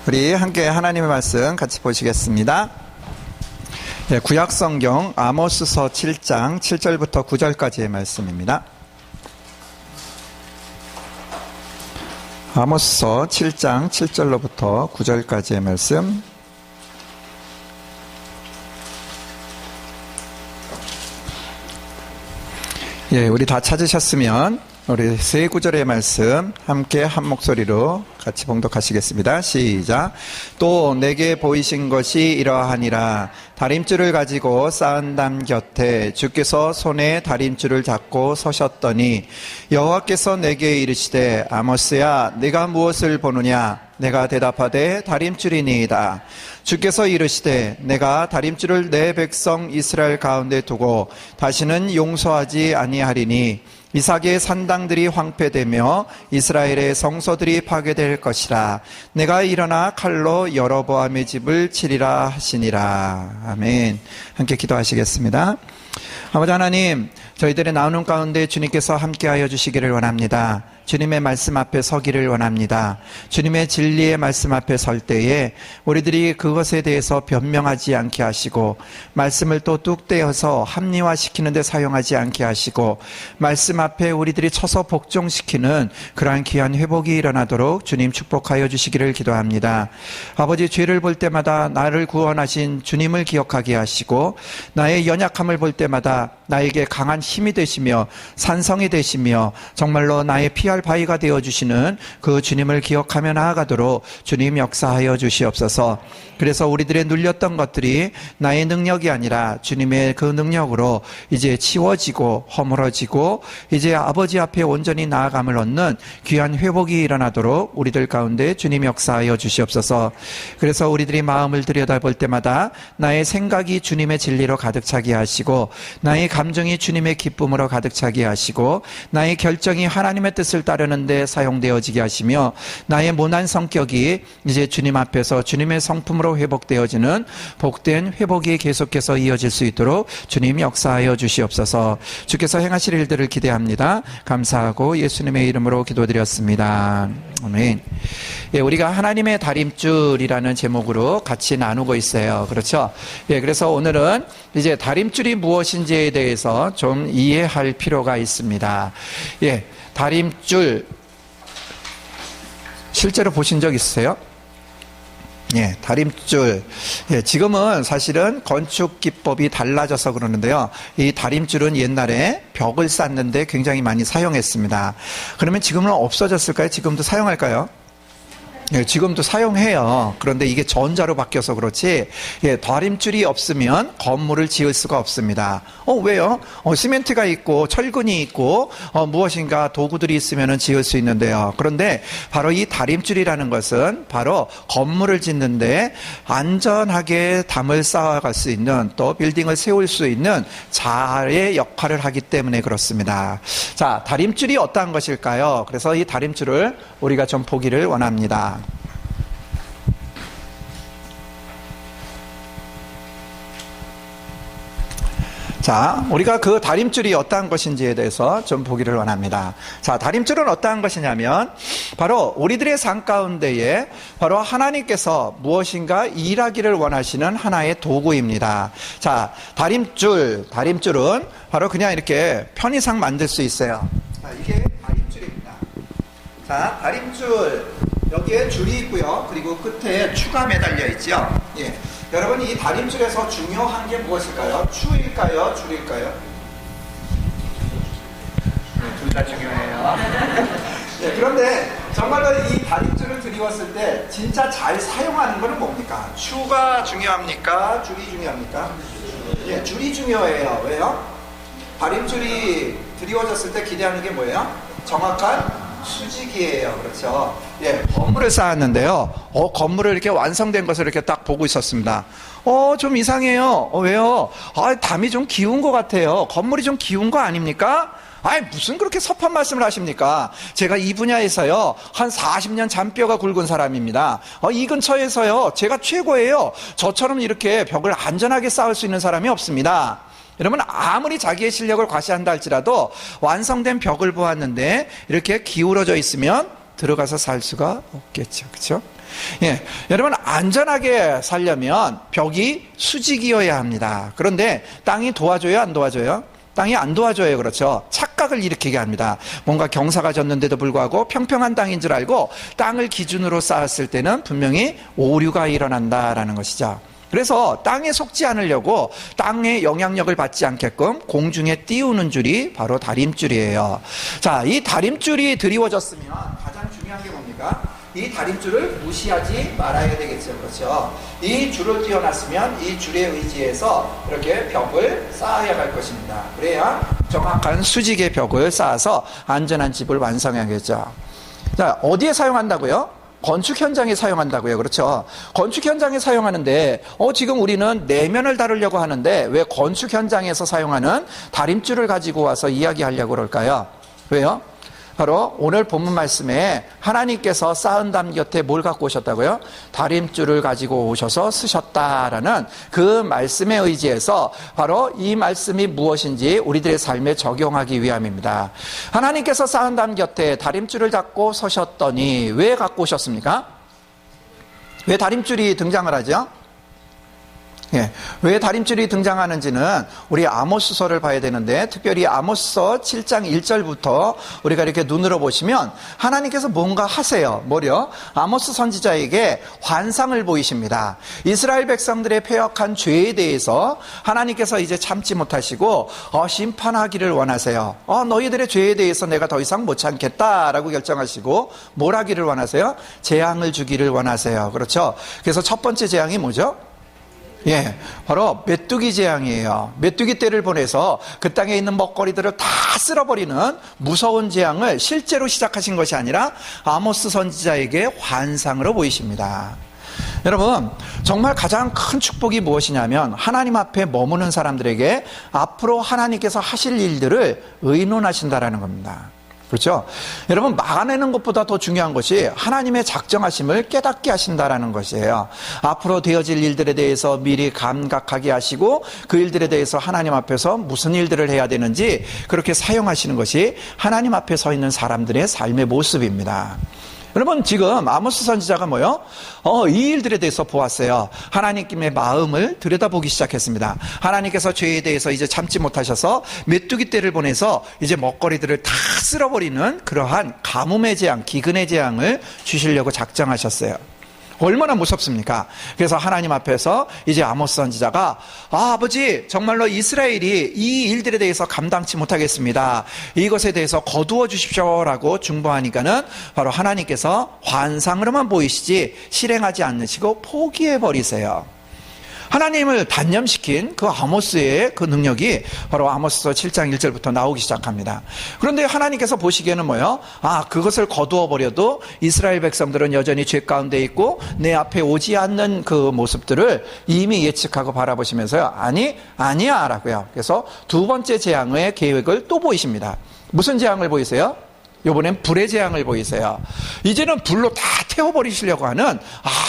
우리 함께 하나님의 말씀 같이 보시겠습니다. 구약성경 아모스서 7장 7절부터 9절까지의 말씀입니다. 아모스서 7장 7절로부터 9절까지의 말씀. 우리 다 찾으셨으면 우리 세 구절의 말씀 함께 한 목소리로 같이 봉독하시겠습니다. 시작. 또 내게 보이신 것이 이러하니라. 다림줄을 가지고 쌓은 담 곁에 주께서 손에 다림줄을 잡고 서셨더니 여호와께서 내게 이르시되 아모스야 네가 무엇을 보느냐. 내가 대답하되 다림줄이니이다. 주께서 이르시되 내가 다림줄을 내 백성 이스라엘 가운데 두고 다시는 용서하지 아니하리니 이삭의 산당들이 황폐되며 이스라엘의 성소들이 파괴될 것이라. 내가 일어나 칼로 여로보암의 집을 치리라 하시니라. 아멘. 함께 기도하시겠습니다. 아버지 하나님, 저희들의 나오는 가운데 주님께서 함께하여 주시기를 원합니다. 주님의 말씀 앞에 서기를 원합니다. 주님의 진리의 말씀 앞에 설 때에 우리들이 그것에 대해서 변명하지 않게 하시고 말씀을 또 뚝 떼어서 합리화시키는 데 사용하지 않게 하시고 말씀 앞에 우리들이 쳐서 복종시키는 그러한 귀한 회복이 일어나도록 주님 축복하여 주시기를 기도합니다. 아버지, 죄를 볼 때마다 나를 구원하신 주님을 기억하게 하시고 나의 연약함을 볼 때마다 나에게 강한 힘이 되시며 산성이 되시며 정말로 나의 피할 바위가 되어주시는 그 주님을 기억하며 나아가도록 주님 역사하여 주시옵소서. 그래서 우리들의 눌렸던 것들이 나의 능력이 아니라 주님의 그 능력으로 이제 치워지고 허물어지고 이제 아버지 앞에 온전히 나아감을 얻는 귀한 회복이 일어나도록 우리들 가운데 주님 역사하여 주시옵소서. 그래서 우리들이 마음을 들여다볼 때마다 나의 생각이 주님의 진리로 가득 차게 하시고 나의 감정이 주님의 기쁨으로 가득 차게 하시고 나의 결정이 하나님의 뜻을 따르는 데 사용되어지게 하시며 나의 모난 성격이 이제 주님 앞에서 주님의 성품으로 회복되어지는 복된 회복이 계속해서 이어질 수 있도록 주님 역사하여 주시옵소서. 주께서 행하실 일들을 기대합니다. 감사하고 예수님의 이름으로 기도드렸습니다. 아멘. 우리가 하나님의 다림줄이라는 제목으로 같이 나누고 있어요. 그렇죠? 그래서 오늘은 이제 다림줄이 무엇인지에 대해서 좀 이해할 필요가 있습니다. 다림줄 실제로 보신 적 있으세요? 다림줄. 지금은 사실은 건축 기법이 달라져서 그러는데요. 이 다림줄은 옛날에 벽을 쌓는데 굉장히 많이 사용했습니다. 그러면 지금은 없어졌을까요? 지금도 사용할까요? 지금도 사용해요. 그런데 이게 전자로 바뀌어서 그렇지 다림줄이 없으면 건물을 지을 수가 없습니다. 왜요? 시멘트가 있고 철근이 있고 무엇인가 도구들이 있으면 지을 수 있는데요. 그런데 바로 이 다림줄이라는 것은 바로 건물을 짓는데 안전하게 담을 쌓아갈 수 있는 또 빌딩을 세울 수 있는 자의 역할을 하기 때문에 그렇습니다. 자, 다림줄이 어떠한 것일까요? 그래서 이 다림줄을 우리가 좀 보기를 원합니다. 자, 우리가 그 다림줄이 어떠한 것인지에 대해서 좀 보기를 원합니다. 자, 다림줄은 어떠한 것이냐면 바로 우리들의 삶 가운데에 바로 하나님께서 무엇인가 일하기를 원하시는 하나의 도구입니다. 자, 다림줄은 바로 그냥 이렇게 편의상 만들 수 있어요. 자, 이게 다림줄입니다. 자, 다림줄 여기에 줄이 있고요. 그리고 끝에 추가 매달려 있죠. 여러분, 이 다림줄에서 중요한 게 무엇일까요? 추일까요? 줄일까요? 둘 다 중요해요. 그런데 정말로 이 다림줄을 드리웠을 때 진짜 잘 사용하는 것은 뭡니까? 추가 중요합니까? 줄이 중요합니까? 줄이 중요해요. 왜요? 다림줄이 드리워졌을 때 기대하는 게 뭐예요? 정확한 수직이에요. 그렇죠? 건물을 쌓았는데요. 건물을 이렇게 완성된 것을 이렇게 딱 보고 있었습니다. 좀 이상해요. 왜요? 담이 좀 기운 것 같아요. 건물이 좀 기운 거 아닙니까? 무슨 그렇게 섭한 말씀을 하십니까? 제가 이 분야에서요, 한 40년 잔뼈가 굵은 사람입니다. 이 근처에서요, 제가 최고예요. 저처럼 이렇게 벽을 안전하게 쌓을 수 있는 사람이 없습니다. 여러분, 아무리 자기의 실력을 과시한다 할지라도 완성된 벽을 보았는데 이렇게 기울어져 있으면 들어가서 살 수가 없겠죠. 그렇죠? 예, 여러분 안전하게 살려면 벽이 수직이어야 합니다. 그런데 땅이 도와줘요, 안 도와줘요? 땅이 안 도와줘요. 그렇죠? 착각을 일으키게 합니다. 뭔가 경사가 졌는데도 불구하고 평평한 땅인 줄 알고 땅을 기준으로 쌓았을 때는 분명히 오류가 일어난다라는 것이죠. 그래서 땅에 속지 않으려고 땅의 영향력을 받지 않게끔 공중에 띄우는 줄이 바로 다림줄이에요. 자, 이 다림줄이 드리워졌으면 가장 중요한 게 뭡니까? 이 다림줄을 무시하지 말아야 되겠죠. 그렇죠? 이 줄을 띄워놨으면 이 줄에 의지해서 이렇게 벽을 쌓아야 할 것입니다. 그래야 정확한 수직의 벽을 쌓아서 안전한 집을 완성하겠죠. 자, 어디에 사용한다고요? 건축 현장에 사용한다고요. 그렇죠? 건축 현장에 사용하는데 지금 우리는 내면을 다루려고 하는데 왜 건축 현장에서 사용하는 다림줄을 가지고 와서 이야기하려고 그럴까요? 왜요? 바로 오늘 본문 말씀에 하나님께서 쌓은 담 곁에 뭘 갖고 오셨다고요? 다림줄을 가지고 오셔서 쓰셨다라는 그 말씀에 의지해서 바로 이 말씀이 무엇인지 우리들의 삶에 적용하기 위함입니다. 하나님께서 쌓은 담 곁에 다림줄을 잡고 서셨더니 왜 갖고 오셨습니까? 왜 다림줄이 등장을 하죠? 예, 왜 다림줄이 등장하는지는 우리 아모스서를 봐야 되는데 특별히 아모스서 7장 1절부터 우리가 이렇게 눈으로 보시면 하나님께서 뭔가 하세요. 뭐요? 아모스 선지자에게 환상을 보이십니다. 이스라엘 백성들의 패역한 죄에 대해서 하나님께서 이제 참지 못하시고 심판하기를 원하세요. 너희들의 죄에 대해서 내가 더 이상 못 참겠다라고 결정하시고 뭘 하기를 원하세요? 재앙을 주기를 원하세요. 그렇죠? 그래서 첫 번째 재앙이 뭐죠? 예, 바로 메뚜기 재앙이에요. 메뚜기 떼를 보내서 그 땅에 있는 먹거리들을 다 쓸어버리는 무서운 재앙을 실제로 시작하신 것이 아니라 아모스 선지자에게 환상으로 보이십니다. 여러분, 정말 가장 큰 축복이 무엇이냐면 하나님 앞에 머무는 사람들에게 앞으로 하나님께서 하실 일들을 의논하신다라는 겁니다. 그렇죠? 여러분, 막아내는 것보다 더 중요한 것이 하나님의 작정하심을 깨닫게 하신다라는 것이에요. 앞으로 되어질 일들에 대해서 미리 감각하게 하시고 그 일들에 대해서 하나님 앞에서 무슨 일들을 해야 되는지 그렇게 사용하시는 것이 하나님 앞에 서 있는 사람들의 삶의 모습입니다. 여러분, 지금 아모스 선지자가 뭐요? 이 일들에 대해서 보았어요. 하나님의 마음을 들여다보기 시작했습니다. 하나님께서 죄에 대해서 이제 참지 못하셔서 메뚜기 떼를 보내서 이제 먹거리들을 다 쓸어버리는 그러한 가뭄의 재앙, 기근의 재앙을 주시려고 작정하셨어요. 얼마나 무섭습니까? 그래서 하나님 앞에서 이제 아모스 선지자가 아버지, 정말로 이스라엘이 이 일들에 대해서 감당치 못하겠습니다. 이것에 대해서 거두어 주십시오라고 중보하니까는 바로 하나님께서 환상으로만 보이시지 실행하지 않으시고 포기해버리세요. 하나님을 단념시킨 그 아모스의 그 능력이 바로 아모스서 7장 1절부터 나오기 시작합니다. 그런데 하나님께서 보시기에는 뭐예요? 그것을 거두어 버려도 이스라엘 백성들은 여전히 죄 가운데 있고 내 앞에 오지 않는 그 모습들을 이미 예측하고 바라보시면서요. 아니야 라고요. 그래서 두 번째 재앙의 계획을 또 보이십니다. 무슨 재앙을 보이세요? 이번엔 불의 재앙을 보이세요. 이제는 불로 다 태워버리시려고 하는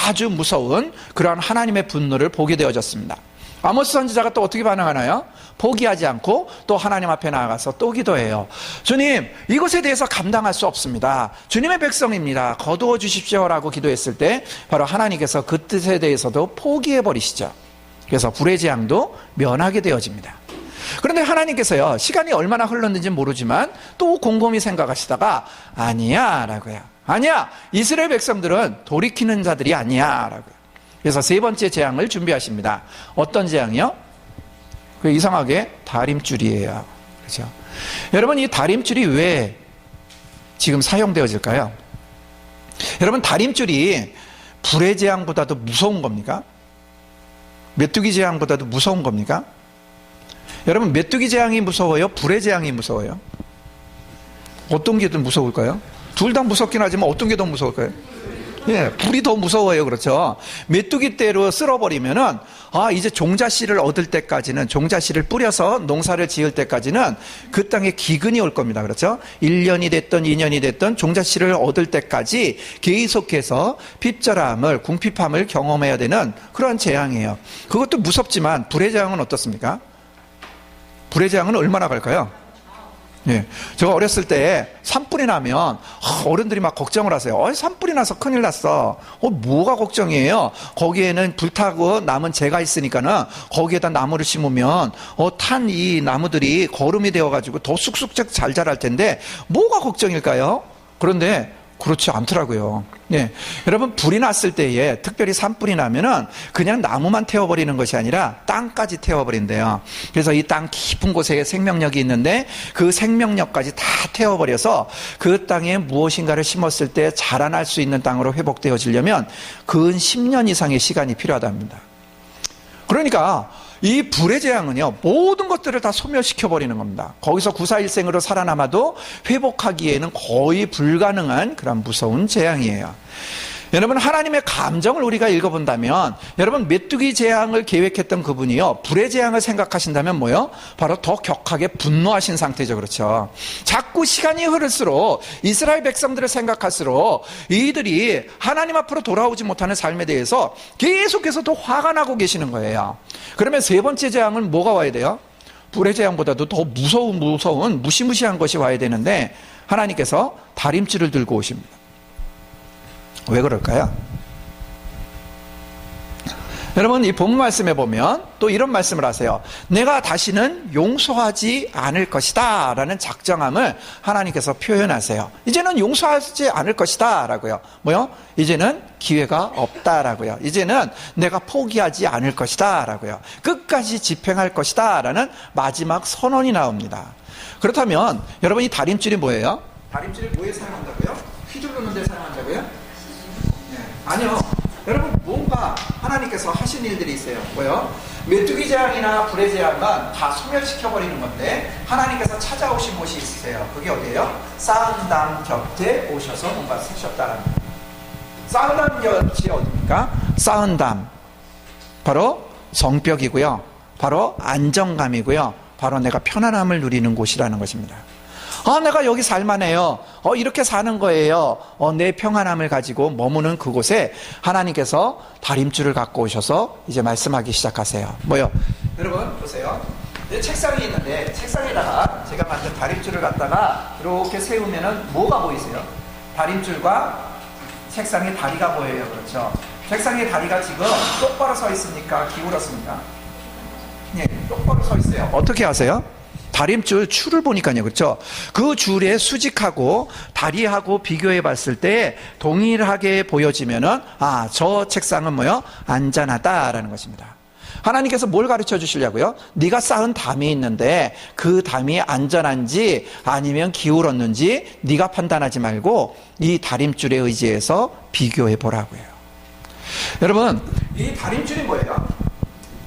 아주 무서운 그러한 하나님의 분노를 보게 되어졌습니다. 아모스 선지자가 또 어떻게 반응하나요? 포기하지 않고 또 하나님 앞에 나아가서 또 기도해요. 주님, 이것에 대해서 감당할 수 없습니다. 주님의 백성입니다. 거두어 주십시오라고 기도했을 때 바로 하나님께서 그 뜻에 대해서도 포기해버리시죠. 그래서 불의 재앙도 면하게 되어집니다. 그런데 하나님께서요, 시간이 얼마나 흘렀는지 모르지만 또 곰곰이 생각하시다가 아니야 라고요. 아니야, 이스라엘 백성들은 돌이키는 자들이 아니야 라고요. 그래서 세 번째 재앙을 준비하십니다. 어떤 재앙이요? 이상하게 다림줄이에요. 그렇죠? 여러분, 이 다림줄이 왜 지금 사용되어질까요? 여러분, 다림줄이 불의 재앙보다도 무서운 겁니까? 메뚜기 재앙보다도 무서운 겁니까? 여러분, 메뚜기 재앙이 무서워요? 불의 재앙이 무서워요? 어떤 게 더 무서울까요? 둘 다 무섭긴 하지만 어떤 게 더 무서울까요? 예, 불이 더 무서워요. 그렇죠? 메뚜기 떼로 쓸어버리면은 이제 종자씨를 얻을 때까지는, 종자씨를 뿌려서 농사를 지을 때까지는 그 땅에 기근이 올 겁니다. 그렇죠? 1년이 됐든 2년이 됐든 종자씨를 얻을 때까지 계속해서 핍절함을, 궁핍함을 경험해야 되는 그런 재앙이에요. 그것도 무섭지만 불의 재앙은 어떻습니까? 불의 재앙은 얼마나 갈까요? 예. 제가 어렸을 때 산불이 나면 어른들이 막 걱정을 하세요. 산불이 나서 큰일 났어. 뭐가 걱정이에요? 거기에는 불타고 남은 재가 있으니까는 거기에다 나무를 심으면 탄 이 나무들이 거름이 되어가지고 더 쑥쑥 잘 자랄 텐데 뭐가 걱정일까요? 그런데 그렇지 않더라고요. 예. 여러분, 불이 났을 때에 특별히 산불이 나면은 그냥 나무만 태워버리는 것이 아니라 땅까지 태워버린대요. 그래서 이 땅 깊은 곳에 생명력이 있는데 그 생명력까지 다 태워버려서 그 땅에 무엇인가를 심었을 때 자라날 수 있는 땅으로 회복되어지려면 근 10년 이상의 시간이 필요하답니다. 그러니까 이 불의 재앙은요, 모든 것들을 다 소멸시켜버리는 겁니다. 거기서 구사일생으로 살아남아도 회복하기에는 거의 불가능한 그런 무서운 재앙이에요. 여러분, 하나님의 감정을 우리가 읽어본다면, 여러분, 메뚜기 재앙을 계획했던 그분이요, 불의 재앙을 생각하신다면 뭐요? 바로 더 격하게 분노하신 상태죠. 그렇죠? 자꾸 시간이 흐를수록 이스라엘 백성들을 생각할수록 이들이 하나님 앞으로 돌아오지 못하는 삶에 대해서 계속해서 더 화가 나고 계시는 거예요. 그러면 세 번째 재앙은 뭐가 와야 돼요? 불의 재앙보다도 더 무서운 무시무시한 것이 와야 되는데 하나님께서 다림줄을 들고 오십니다. 왜 그럴까요? 여러분, 이 본문 말씀에 보면 또 이런 말씀을 하세요. 내가 다시는 용서하지 않을 것이다 라는 작정함을 하나님께서 표현하세요. 이제는 용서하지 않을 것이다 라고요. 뭐요? 이제는 기회가 없다 라고요. 이제는 내가 포기하지 않을 것이다 라고요. 끝까지 집행할 것이다 라는 마지막 선언이 나옵니다. 그렇다면 여러분, 이 다림줄이 뭐예요? 다림줄이 뭐에 사용한다고요? 휘두르는 데 사용한다고요? 아니요. 여러분, 뭔가 하나님께서 하신 일들이 있어요. 뭐요? 메뚜기 재앙이나 불의 재앙은 다 소멸시켜버리는 건데 하나님께서 찾아오신 곳이 있으세요. 그게 어디예요? 쌓은 담 곁에 오셔서 뭔가 쓰셨다는 거예요. 쌓은 담 곁이 어디입니까? 쌓은 담, 바로 성벽이고요, 바로 안정감이고요, 바로 내가 편안함을 누리는 곳이라는 것입니다. 내가 여기 살만해요. 이렇게 사는 거예요. 내 평안함을 가지고 머무는 그곳에 하나님께서 다림줄을 갖고 오셔서 이제 말씀하기 시작하세요. 뭐요? 여러분 보세요. 내 책상이 있는데 책상에다가 제가 만든 다림줄을 갖다가 이렇게 세우면은 뭐가 보이세요? 다림줄과 책상의 다리가 보여요. 그렇죠? 책상의 다리가 지금 똑바로 서 있습니까? 기울었습니까? 네, 똑바로 서 있어요. 어떻게 하세요? 다림줄 줄을 보니까요. 그렇죠? 그 줄에 수직하고 다리하고 비교해 봤을 때 동일하게 보여지면은 저 책상은 뭐요? 안전하다라는 것입니다. 하나님께서 뭘 가르쳐 주시려고요? 네가 쌓은 담이 있는데 그 담이 안전한지 아니면 기울었는지 네가 판단하지 말고 이 다림줄에 의지해서 비교해 보라고요. 여러분, 이 다림줄이 뭐예요?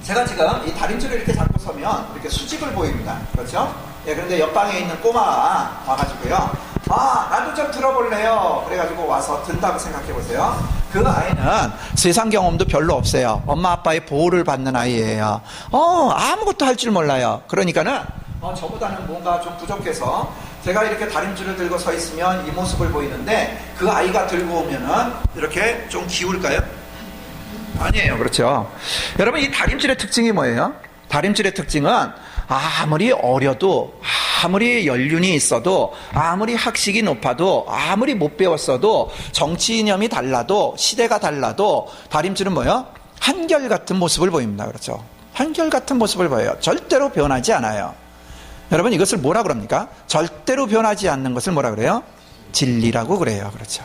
제가 지금 이 다림줄을 이렇게 잡고 서면 이렇게 수직을 보입니다. 그렇죠? 예, 그런데 옆방에 있는 꼬마가 와가지고요. 나도 좀 들어볼래요. 그래가지고 와서 든다고 생각해 보세요. 그 아이는 세상 경험도 별로 없어요. 엄마 아빠의 보호를 받는 아이예요. 아무것도 할 줄 몰라요. 그러니까는 저보다는 뭔가 좀 부족해서 제가 이렇게 다림줄을 들고 서 있으면 이 모습을 보이는데 그 아이가 들고 오면은 이렇게 좀 기울까요? 아니에요. 그렇죠? 여러분, 이 다림줄의 특징이 뭐예요? 다림줄의 특징은 아무리 어려도, 아무리 연륜이 있어도, 아무리 학식이 높아도, 아무리 못 배웠어도, 정치 이념이 달라도, 시대가 달라도 다림줄은 뭐예요? 한결같은 모습을 보입니다. 그렇죠? 한결같은 모습을 보여요. 절대로 변하지 않아요. 여러분, 이것을 뭐라 그럽니까? 절대로 변하지 않는 것을 뭐라 그래요? 진리라고 그래요. 그렇죠?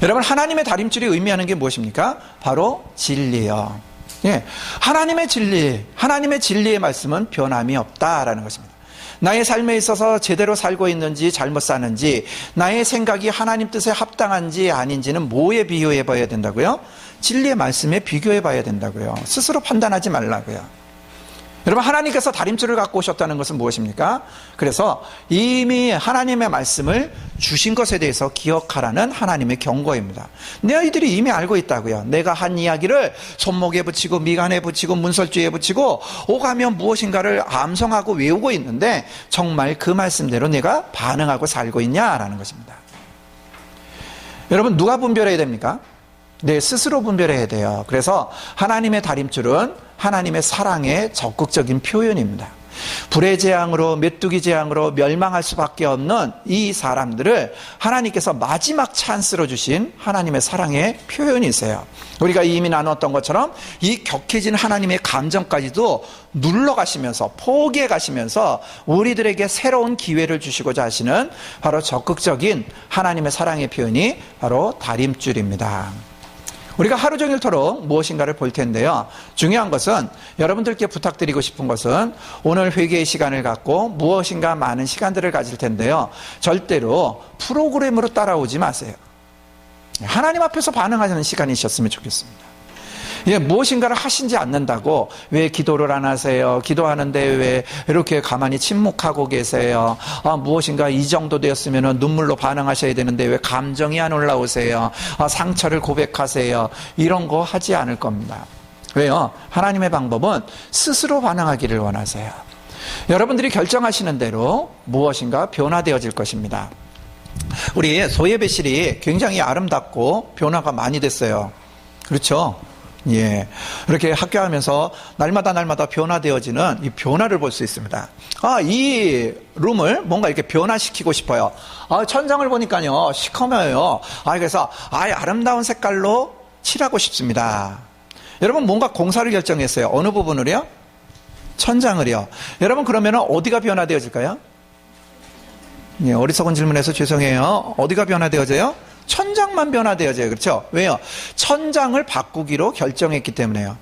여러분, 하나님의 다림줄이 의미하는 게 무엇입니까? 바로 진리예요. 예, 하나님의 진리, 하나님의 진리의 말씀은 변함이 없다라는 것입니다. 나의 삶에 있어서 제대로 살고 있는지 잘못 사는지, 나의 생각이 하나님 뜻에 합당한지 아닌지는 뭐에 비교해 봐야 된다고요? 진리의 말씀에 비교해 봐야 된다고요. 스스로 판단하지 말라고요. 여러분, 하나님께서 다림줄을 갖고 오셨다는 것은 무엇입니까? 그래서 이미 하나님의 말씀을 주신 것에 대해서 기억하라는 하나님의 경고입니다. 너희들이 이미 알고 있다고요. 내가 한 이야기를 손목에 붙이고 미간에 붙이고 문설주에 붙이고 오가며 무엇인가를 암송하고 외우고 있는데 정말 그 말씀대로 내가 반응하고 살고 있냐라는 것입니다. 여러분, 누가 분별해야 됩니까? 내 스스로 분별해야 돼요. 그래서 하나님의 다림줄은 하나님의 사랑의 적극적인 표현입니다. 불의 재앙으로, 메뚜기 재앙으로 멸망할 수밖에 없는 이 사람들을 하나님께서 마지막 찬스로 주신 하나님의 사랑의 표현이세요. 우리가 이미 나눴던 것처럼 이 격해진 하나님의 감정까지도 눌러가시면서, 포기해 가시면서 우리들에게 새로운 기회를 주시고자 하시는 바로 적극적인 하나님의 사랑의 표현이 바로 다림줄입니다. 우리가 하루 종일토록 무엇인가를 볼 텐데요. 중요한 것은, 여러분들께 부탁드리고 싶은 것은, 오늘 회개의 시간을 갖고 무엇인가 많은 시간들을 가질 텐데요. 절대로 프로그램으로 따라오지 마세요. 하나님 앞에서 반응하는 시간이셨으면 좋겠습니다. 예, 무엇인가를 하시지 않는다고 왜 기도를 안 하세요? 기도하는데 왜 이렇게 가만히 침묵하고 계세요? 무엇인가 이 정도 되었으면 눈물로 반응하셔야 되는데 왜 감정이 안 올라오세요? 상처를 고백하세요? 이런 거 하지 않을 겁니다. 왜요? 하나님의 방법은 스스로 반응하기를 원하세요. 여러분들이 결정하시는 대로 무엇인가 변화되어질 것입니다. 우리 소예배실이 굉장히 아름답고 변화가 많이 됐어요. 그렇죠? 예. 이렇게 학교하면서 날마다 변화되어지는 이 변화를 볼 수 있습니다. 이 룸을 뭔가 이렇게 변화시키고 싶어요. 천장을 보니까요, 시커매요. 그래서 아름다운 색깔로 칠하고 싶습니다. 여러분, 뭔가 공사를 결정했어요. 어느 부분을요? 천장을요. 여러분, 그러면 어디가 변화되어질까요? 예, 어리석은 질문해서 죄송해요. 어디가 변화되어져요? 천장만 변화되어져요. 그렇죠? 왜요? 천장을 바꾸기로 결정했기 때문에요.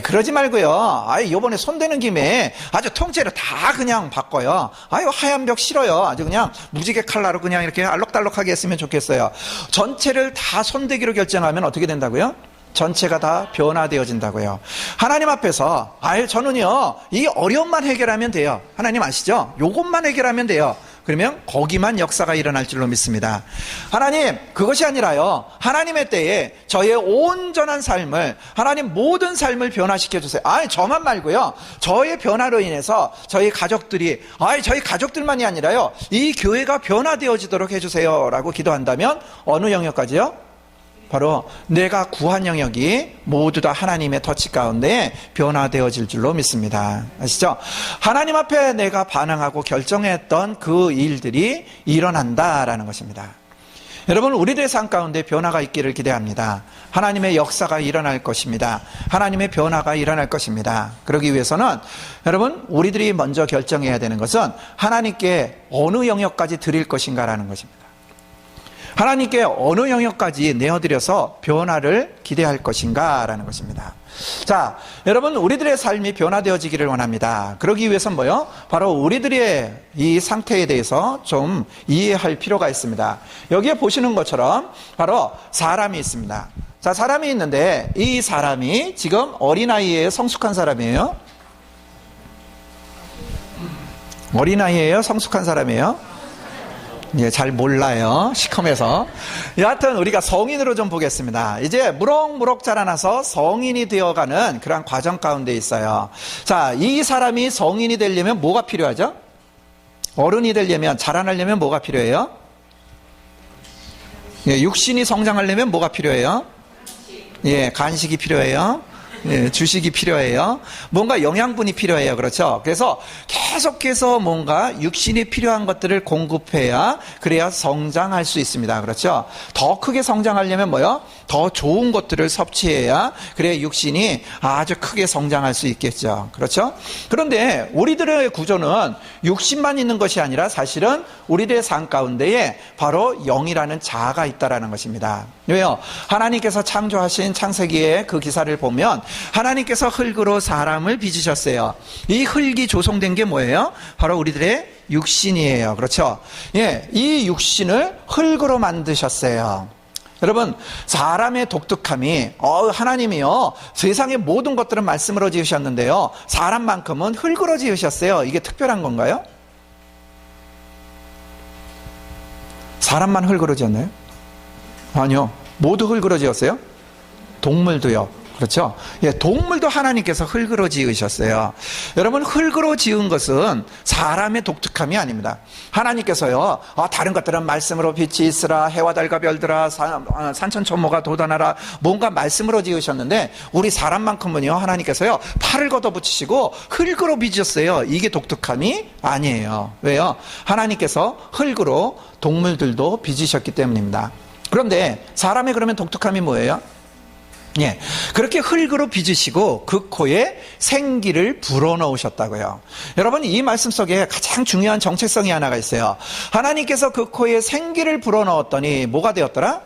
그러지 말고요. 요번에 손대는 김에 아주 통째로 다 그냥 바꿔요. 하얀 벽 싫어요. 아주 그냥 무지개 칼라로 그냥 이렇게 알록달록하게 했으면 좋겠어요. 전체를 다 손대기로 결정하면 어떻게 된다고요? 전체가 다 변화되어진다고요. 하나님 앞에서 저는요, 이 어려움만 해결하면 돼요. 하나님 아시죠? 요것만 해결하면 돼요. 그러면 거기만 역사가 일어날 줄로 믿습니다. 하나님, 그것이 아니라요, 하나님의 때에 저의 온전한 삶을, 하나님 모든 삶을 변화시켜 주세요. 저만 말고요, 저의 변화로 인해서 저희 가족들이, 저희 가족들만이 아니라요, 이 교회가 변화되어지도록 해주세요 라고 기도한다면 어느 영역까지요? 바로 내가 구한 영역이 모두 다 하나님의 터치 가운데 변화되어질 줄로 믿습니다. 아시죠? 하나님 앞에 내가 반응하고 결정했던 그 일들이 일어난다라는 것입니다. 여러분, 우리들의 삶 가운데 변화가 있기를 기대합니다. 하나님의 역사가 일어날 것입니다. 하나님의 변화가 일어날 것입니다. 그러기 위해서는 여러분, 우리들이 먼저 결정해야 되는 것은 하나님께 어느 영역까지 드릴 것인가라는 것입니다. 하나님께 어느 영역까지 내어드려서 변화를 기대할 것인가 라는 것입니다. 자, 여러분, 우리들의 삶이 변화되어지기를 원합니다. 그러기 위해서는 뭐요? 바로 우리들의 이 상태에 대해서 좀 이해할 필요가 있습니다. 여기에 보시는 것처럼 바로 사람이 있습니다. 자, 사람이 있는데 이 사람이 지금 어린아이예요? 성숙한 사람이에요? 어린아이예요? 성숙한 사람이에요? 예, 잘 몰라요. 시커매서. 여하튼 우리가 성인으로 좀 보겠습니다. 이제 무럭무럭 자라나서 성인이 되어가는 그런 과정 가운데 있어요. 자, 이 사람이 성인이 되려면 뭐가 필요하죠? 어른이 되려면, 자라나려면 뭐가 필요해요? 예, 육신이 성장하려면 뭐가 필요해요? 예, 간식이 필요해요. 예, 주식이 필요해요. 뭔가 영양분이 필요해요. 그렇죠? 그래서 계속해서 뭔가 육신이 필요한 것들을 공급해야, 그래야 성장할 수 있습니다. 그렇죠? 더 크게 성장하려면 뭐요? 더 좋은 것들을 섭취해야, 그래야 육신이 아주 크게 성장할 수 있겠죠. 그렇죠? 그런데 우리들의 구조는 육신만 있는 것이 아니라 사실은 우리들의 삶 가운데에 바로 영이라는 자아가 있다라는 것입니다. 왜요? 하나님께서 창조하신 창세기의 그 기사를 보면 하나님께서 흙으로 사람을 빚으셨어요. 이 흙이 조성된 게 뭐예요? 바로 우리들의 육신이에요. 그렇죠? 예, 이 육신을 흙으로 만드셨어요. 여러분, 사람의 독특함이 하나님이요, 세상의 모든 것들은 말씀으로 지으셨는데요, 사람만큼은 흙으로 지으셨어요. 이게 특별한 건가요? 사람만 흙으로 지었나요? 아니요. 모두 흙으로 지었어요? 동물도요. 그렇죠? 예, 동물도 하나님께서 흙으로 지으셨어요. 여러분, 흙으로 지은 것은 사람의 독특함이 아닙니다. 하나님께서요, 다른 것들은 말씀으로 빛이 있으라, 해와 달과 별들아, 산천초모가 돋아나라, 뭔가 말씀으로 지으셨는데, 우리 사람만큼은요, 하나님께서요, 팔을 걷어붙이시고 흙으로 빚으셨어요. 이게 독특함이 아니에요. 왜요? 하나님께서 흙으로 동물들도 빚으셨기 때문입니다. 그런데 사람의 그러면 독특함이 뭐예요? 예, 그렇게 흙으로 빚으시고 그 코에 생기를 불어넣으셨다고요. 여러분, 이 말씀 속에 가장 중요한 정체성이 하나가 있어요. 하나님께서 그 코에 생기를 불어넣었더니 뭐가 되었더라?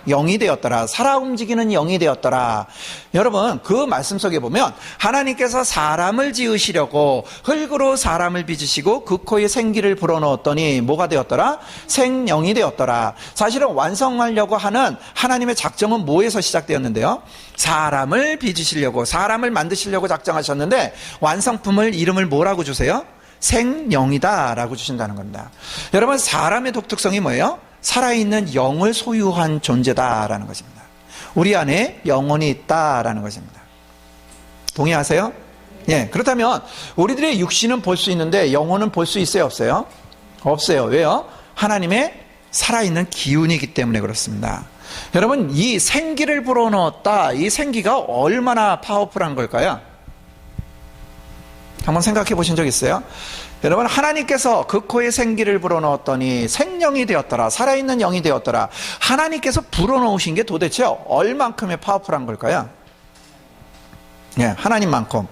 영이 되었더라. 살아 움직이는 영이 되었더라. 여러분, 그 말씀 속에 보면 하나님께서 사람을 지으시려고 흙으로 사람을 빚으시고 그 코에 생기를 불어넣었더니 뭐가 되었더라? 생영이 되었더라. 사실은 완성하려고 하는 하나님의 작정은 뭐에서 시작되었는데요? 사람을 빚으시려고, 사람을 만드시려고 작정하셨는데 완성품을 이름을 뭐라고 주세요? 생영이다 라고 주신다는 겁니다. 여러분, 사람의 독특성이 뭐예요? 살아있는 영을 소유한 존재다라는 것입니다. 우리 안에 영혼이 있다라는 것입니다. 동의하세요? 예, 그렇다면 우리들의 육신은 볼 수 있는데 영혼은 볼 수 있어요, 없어요? 없어요. 왜요? 하나님의 살아있는 기운이기 때문에 그렇습니다. 여러분, 이 생기를 불어넣었다, 이 생기가 얼마나 파워풀한 걸까요? 한번 생각해 보신 적 있어요? 여러분, 하나님께서 그 코에 생기를 불어넣었더니 생명이 되었더라, 살아있는 영이 되었더라. 하나님께서 불어넣으신 게 도대체 얼만큼의 파워풀한 걸까요? 예, 하나님만큼.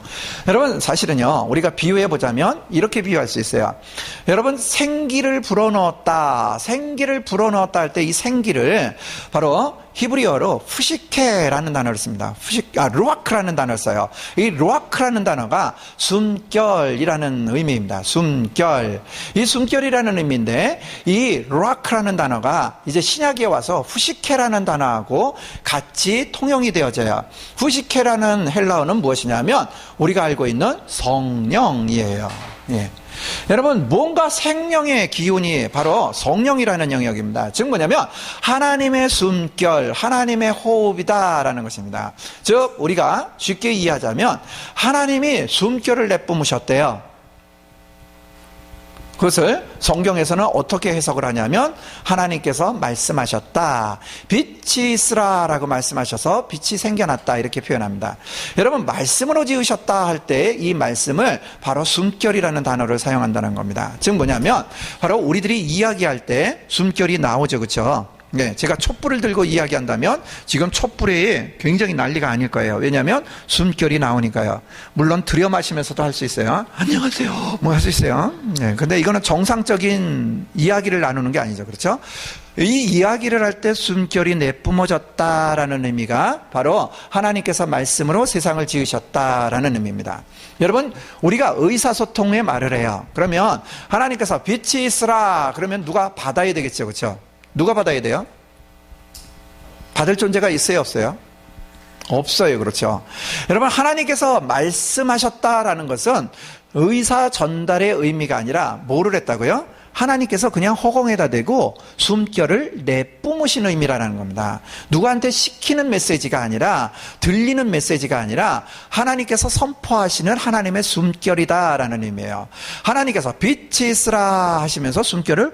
여러분, 사실은요, 우리가 비유해 보자면 이렇게 비유할 수 있어요. 여러분, 생기를 불어넣었다, 생기를 불어넣었다 할 때 이 생기를 바로 히브리어로 푸시케라는 단어를 씁니다. 루아크라는 단어를 써요. 이 루아크라는 단어가 숨결이라는 의미입니다. 숨결. 이 숨결이라는 의미인데, 이 루아크라는 단어가 이제 신약에 와서 푸시케라는 단어하고 같이 통용이 되어져요. 푸시케라는 헬라어는 무엇이냐면 우리가 알고 있는 성령이에요. 예. 여러분, 뭔가 생명의 기운이 바로 성령이라는 영역입니다. 즉 뭐냐면 하나님의 숨결, 하나님의 호흡이다라는 것입니다. 즉 우리가 쉽게 이해하자면 하나님이 숨결을 내뿜으셨대요. 그것을 성경에서는 어떻게 해석을 하냐면 하나님께서 말씀하셨다, 빛이 있으라 라고 말씀하셔서 빛이 생겨났다, 이렇게 표현합니다. 여러분, 말씀으로 지으셨다 할 때 이 말씀을 바로 숨결이라는 단어를 사용한다는 겁니다. 즉 뭐냐면 바로 우리들이 이야기할 때 숨결이 나오죠, 그렇죠? 네, 제가 촛불을 들고 이야기한다면 지금 촛불에 굉장히 난리가 아닐 거예요. 왜냐하면 숨결이 나오니까요. 물론 들여 마시면서도 할 수 있어요. 안녕하세요, 뭐 할 수 있어요. 네, 근데 이거는 정상적인 이야기를 나누는 게 아니죠, 그렇죠? 이 이야기를 할 때 숨결이 내뿜어졌다라는 의미가 바로 하나님께서 말씀으로 세상을 지으셨다라는 의미입니다. 여러분, 우리가 의사소통의 말을 해요. 그러면 하나님께서 빛이 있으라 그러면 누가 받아야 되겠죠, 그렇죠? 누가 받아야 돼요? 받을 존재가 있어요, 없어요? 없어요, 그렇죠? 여러분, 하나님께서 말씀하셨다라는 것은 의사 전달의 의미가 아니라 뭐를 했다고요? 하나님께서 그냥 허공에다 대고 숨결을 내뿜으신 의미라는 겁니다. 누구한테 시키는 메시지가 아니라, 들리는 메시지가 아니라 하나님께서 선포하시는 하나님의 숨결이다라는 의미예요. 하나님께서 빛이 있으라 하시면서 숨결을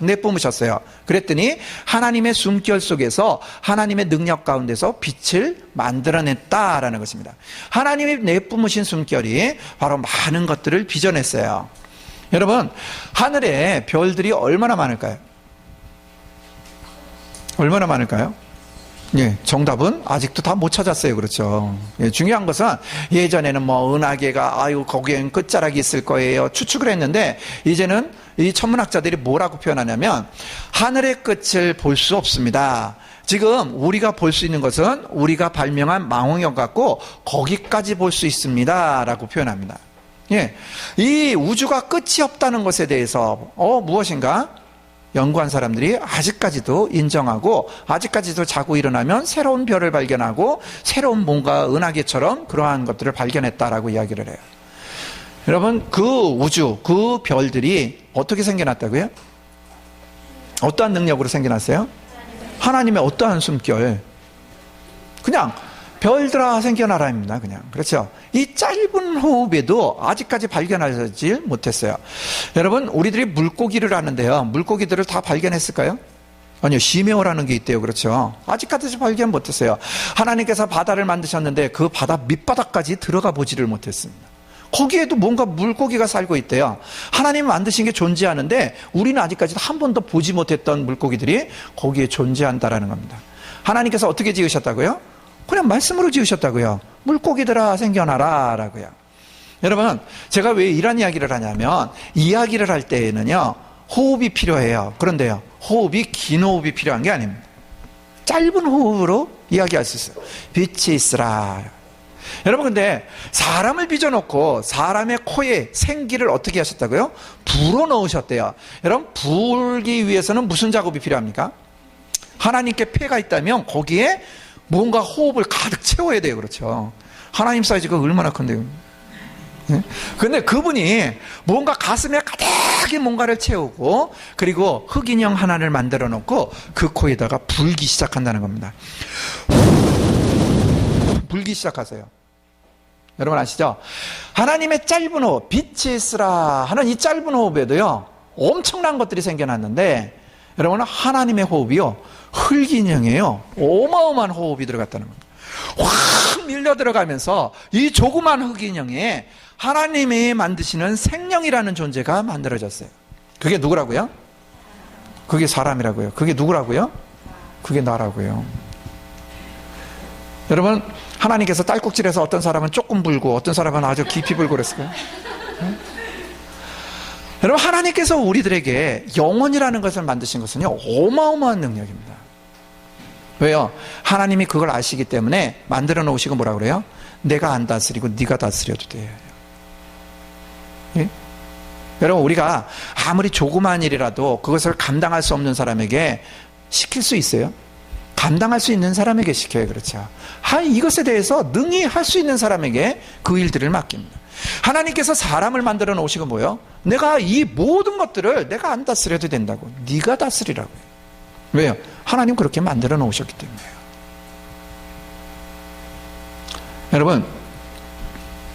내뿜으셨어요. 그랬더니 하나님의 숨결 속에서 하나님의 능력 가운데서 빛을 만들어냈다라는 것입니다. 하나님이 내뿜으신 숨결이 바로 많은 것들을 빚어냈어요. 여러분, 하늘에 별들이 얼마나 많을까요? 얼마나 많을까요? 예, 정답은 아직도 다 못 찾았어요. 그렇죠. 예, 중요한 것은 예전에는 뭐 은하계가 거기엔 끝자락이 있을 거예요, 추측을 했는데 이제는 이 천문학자들이 뭐라고 표현하냐면 하늘의 끝을 볼 수 없습니다. 지금 우리가 볼 수 있는 것은 우리가 발명한 망원경 갖고 거기까지 볼 수 있습니다 라고 표현합니다. 예, 이 우주가 끝이 없다는 것에 대해서 무엇인가 연구한 사람들이 아직까지도 인정하고, 아직까지도 자고 일어나면 새로운 별을 발견하고 새로운 뭔가 은하계처럼 그러한 것들을 발견했다라고 이야기를 해요. 여러분, 그 우주, 그 별들이 어떻게 생겨났다고요? 어떠한 능력으로 생겨났어요? 하나님의 어떠한 숨결, 그냥 별들아 생겨나라입니다. 그냥. 그렇죠. 이 짧은 호흡에도 아직까지 발견하지 못했어요. 여러분, 우리들이 물고기를 아는데요. 물고기들을 다 발견했을까요? 아니요. 시메오라는 게 있대요. 그렇죠. 아직까지 발견 못했어요. 하나님께서 바다를 만드셨는데 그 바다 밑바닥까지 들어가 보지를 못했습니다. 거기에도 뭔가 물고기가 살고 있대요. 하나님 만드신 게 존재하는데 우리는 아직까지도 한 번도 보지 못했던 물고기들이 거기에 존재한다라는 겁니다. 하나님께서 어떻게 지으셨다고요? 그냥 말씀으로 지으셨다고요. 물고기들아 생겨나라 라고요. 여러분, 제가 왜 이런 이야기를 하냐면 이야기를 할 때에는요 호흡이 필요해요. 그런데요, 호흡이 긴 호흡이 필요한 게 아닙니다. 짧은 호흡으로 이야기할 수 있어요. 빛이 있으라. 여러분, 근데 사람을 빚어놓고 사람의 코에 생기를 어떻게 하셨다고요? 불어넣으셨대요. 여러분, 불기 위해서는 무슨 작업이 필요합니까? 하나님께 폐가 있다면 거기에 뭔가 호흡을 가득 채워야 돼요. 그렇죠. 하나님 사이즈가 얼마나 큰데요. 근데 그분이 뭔가 가슴에 가득히 뭔가를 채우고 그리고 흑인형 하나를 만들어 놓고 그 코에다가 불기 시작한다는 겁니다. 불기 시작하세요. 여러분 아시죠? 하나님의 짧은 호흡, 빛이 있으라 하는 이 짧은 호흡에도요 엄청난 것들이 생겨났는데, 여러분 하나님의 호흡이요 흑인형이에요. 어마어마한 호흡이 들어갔다는 겁니다. 확 밀려 들어가면서 이 조그만 흑인형에 하나님이 만드시는 생명이라는 존재가 만들어졌어요. 그게 누구라고요? 그게 사람이라고요. 그게 누구라고요? 그게 나라고요. 여러분, 하나님께서 딸꾹질해서 어떤 사람은 조금 불고 어떤 사람은 아주 깊이 불고 그랬을까요? 여러분, 하나님께서 우리들에게 영혼이라는 것을 만드신 것은요 어마어마한 능력입니다. 왜요? 하나님이 그걸 아시기 때문에 만들어 놓으시고 뭐라 그래요? 내가 안 다스리고 네가 다스려도 돼. 예? 여러분, 우리가 아무리 조그마한 일이라도 그것을 감당할 수 없는 사람에게 시킬 수 있어요? 감당할 수 있는 사람에게 시켜요. 그렇죠. 이것에 대해서 능히 할 수 있는 사람에게 그 일들을 맡깁니다. 하나님께서 사람을 만들어 놓으시고 뭐요? 내가 이 모든 것들을 내가 안 다스려도 된다고. 네가 다스리라고요. 왜요? 하나님 그렇게 만들어 놓으셨기 때문에요. 여러분,